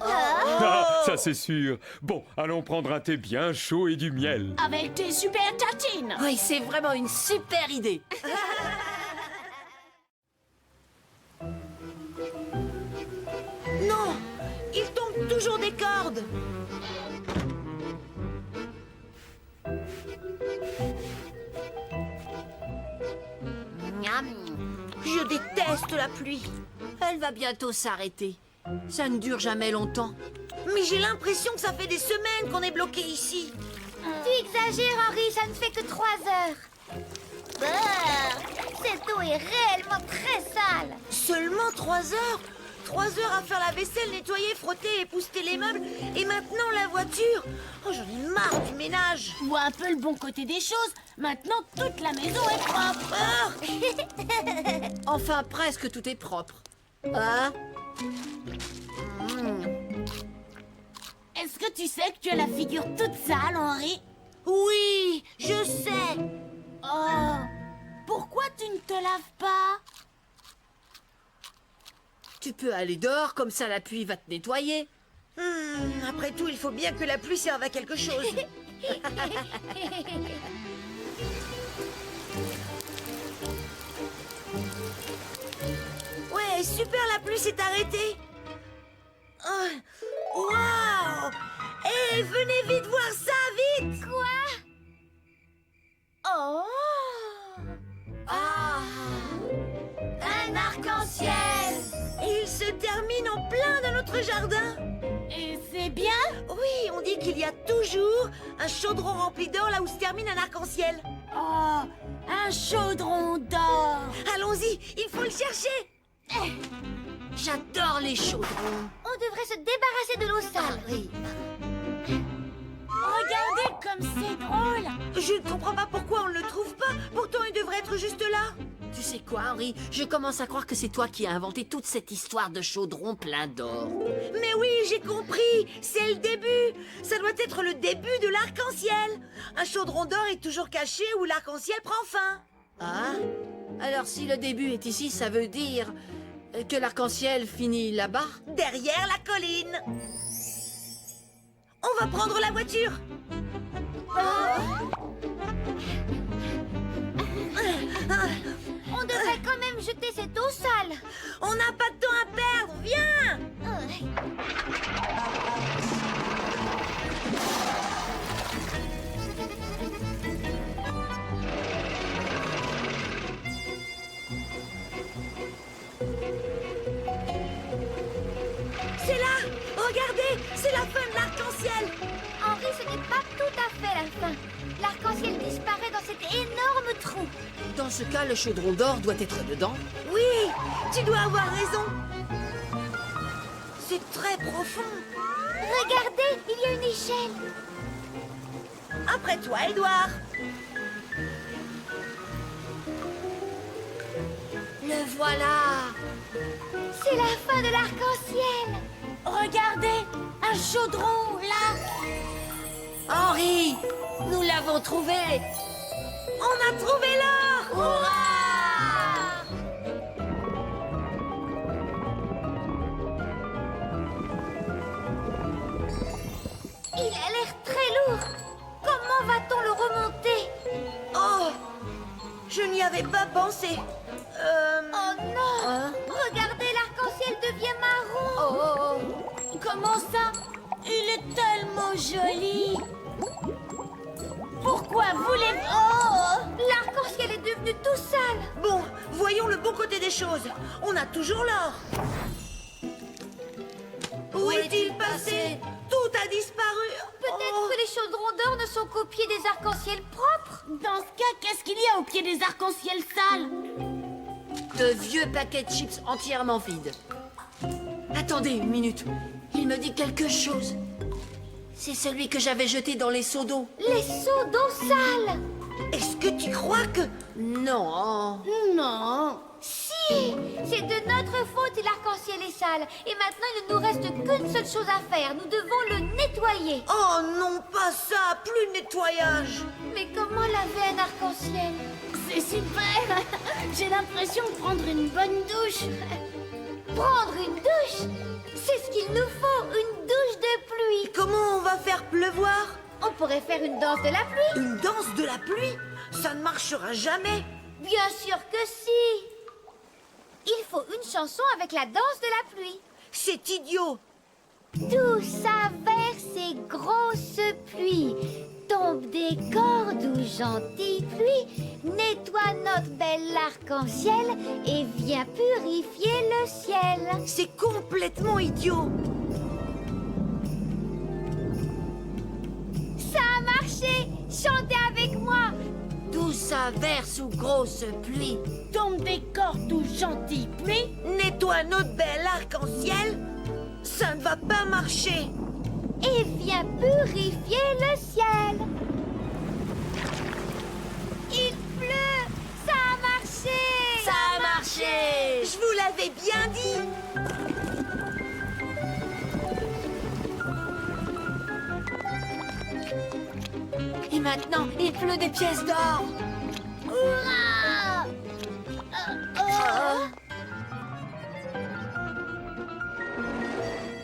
Ah, ça c'est sûr. Bon, allons prendre un thé bien chaud et du miel. Avec des super tartines. Oui, c'est vraiment une super idée. Non! Il tombe toujours des cordes! Miam. Je déteste la pluie. Elle va bientôt s'arrêter. Ça ne dure jamais longtemps. Mais j'ai l'impression que ça fait des semaines qu'on est bloqué ici. Tu exagères, Henri, ça ne fait que 3 heures. Cette eau est réellement très sale. Seulement 3 heures? 3 heures à faire la vaisselle, nettoyer, frotter, épousseter les meubles. Et maintenant la voiture. Oh, j'en ai marre du ménage. Vois un peu le bon côté des choses. Maintenant, toute la maison est propre. Enfin, presque tout est propre. Hein? Est-ce que tu sais que tu as la figure toute sale, Henri? Oui, je sais. Oh, pourquoi tu ne te laves pas? Tu peux aller dehors, comme ça la pluie va te nettoyer. Après tout, il faut bien que la pluie serve à quelque chose. Ouais, super, la pluie s'est arrêtée. Waouh! Hé, venez vite voir ça, vite! Quoi? Oh! Ah! Un arc-en-ciel! Et il se termine en plein dans notre jardin. Et c'est bien? Oui, on dit qu'il y a toujours un chaudron rempli d'or là où se termine un arc-en-ciel. Oh, un chaudron d'or! Allons-y, il faut le chercher. J'adore les chaudrons. On devrait se débarrasser de l'eau sale. Oui. Regardez comme c'est drôle! Je ne comprends pas pourquoi on ne le trouve pas. Pourtant, il devrait être juste là. Tu sais quoi, Henri? Je commence à croire que c'est toi qui as inventé toute cette histoire de chaudron plein d'or. Mais oui, j'ai compris. C'est le début. Ça doit être le début de l'arc-en-ciel. Un chaudron d'or est toujours caché où l'arc-en-ciel prend fin. Ah? Alors si le début est ici, ça veut dire que l'arc-en-ciel finit là-bas? Derrière la colline. On va prendre la voiture. On devrait quand même jeter cette eau sale. On n'a pas de temps à perdre. Viens. C'est là. Regardez, c'est la fin de l'arc-en-ciel. Henri, ce n'est pas tout à fait la fin. L'arc-en-ciel disparaît dans cet énorme trou. Dans ce cas, le chaudron d'or doit être dedans. Oui, tu dois avoir raison. C'est très profond. Regardez, il y a une échelle. Après toi, Édouard. Le voilà. C'est la fin de l'arc-en-ciel. Regardez, un chaudron là! Henri, nous l'avons trouvé. On a trouvé l'or. Il a l'air très lourd. Comment va-t-on le remonter? Oh, je n'y avais pas pensé. Oh non! Regardez, l'arc-en-ciel devient marron. Comment ça? Il est tellement joli! Pourquoi voulez-vous... Oh! L'arc-en-ciel est devenu tout sale. Bon, voyons le bon côté des choses. On a toujours l'or. Où est-il passé? Tout a disparu. Peut-être que les chaudrons d'or ne sont qu'au pied des arcs-en-ciel propres. Dans ce cas, qu'est-ce qu'il y a au pied des arcs-en-ciel sales? De vieux paquets de chips entièrement vides. Attendez une minute. Il me dit quelque chose. C'est celui que j'avais jeté dans les seaux d'eau. Les seaux d'eau sales. Est-ce que tu crois que... Non. Non. Si, c'est de notre faute si l'arc-en-ciel est sale. Et maintenant, il ne nous reste qu'une seule chose à faire. Nous devons le nettoyer. Oh non, pas ça. Plus de nettoyage. Mais comment laver un arc-en-ciel? C'est super! J'ai l'impression de prendre une bonne douche. Prendre une douche? C'est ce qu'il nous faut, une douche de pluie. Comment on va faire pleuvoir? On pourrait faire une danse de la pluie. Une danse de la pluie? Ça ne marchera jamais. Bien sûr que si. Il faut une chanson avec la danse de la pluie. C'est idiot. Douce averse et grosse pluie, tombe des cordes ou gentille pluie, nettoie notre bel arc-en-ciel et vient purifier le ciel. C'est complètement idiot. Ça a marché. Chantez avec moi. Douce averse ou grosse pluie. Tombe des cordes ou gentille pluie. Nettoie notre bel arc-en-ciel. Ça ne va pas marcher. Et vient purifier le ciel. Il pleut. Ça a marché. Ça a marché. Je vous l'avais bien dit. Et maintenant, il pleut des pièces d'or. Hurrah!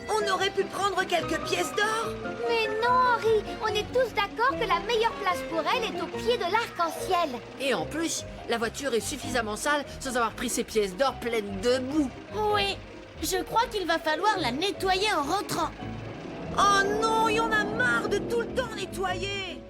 On aurait pu prendre quelques pièces d'or. Mais non, Henri, on est tous d'accord que la meilleure place pour elle est au pied de l'arc-en-ciel. Et en plus, la voiture est suffisamment sale sans avoir pris ses pièces d'or pleines de boue. Oui, je crois qu'il va falloir la nettoyer en rentrant. Oh non, il y en a marre de tout le temps nettoyer.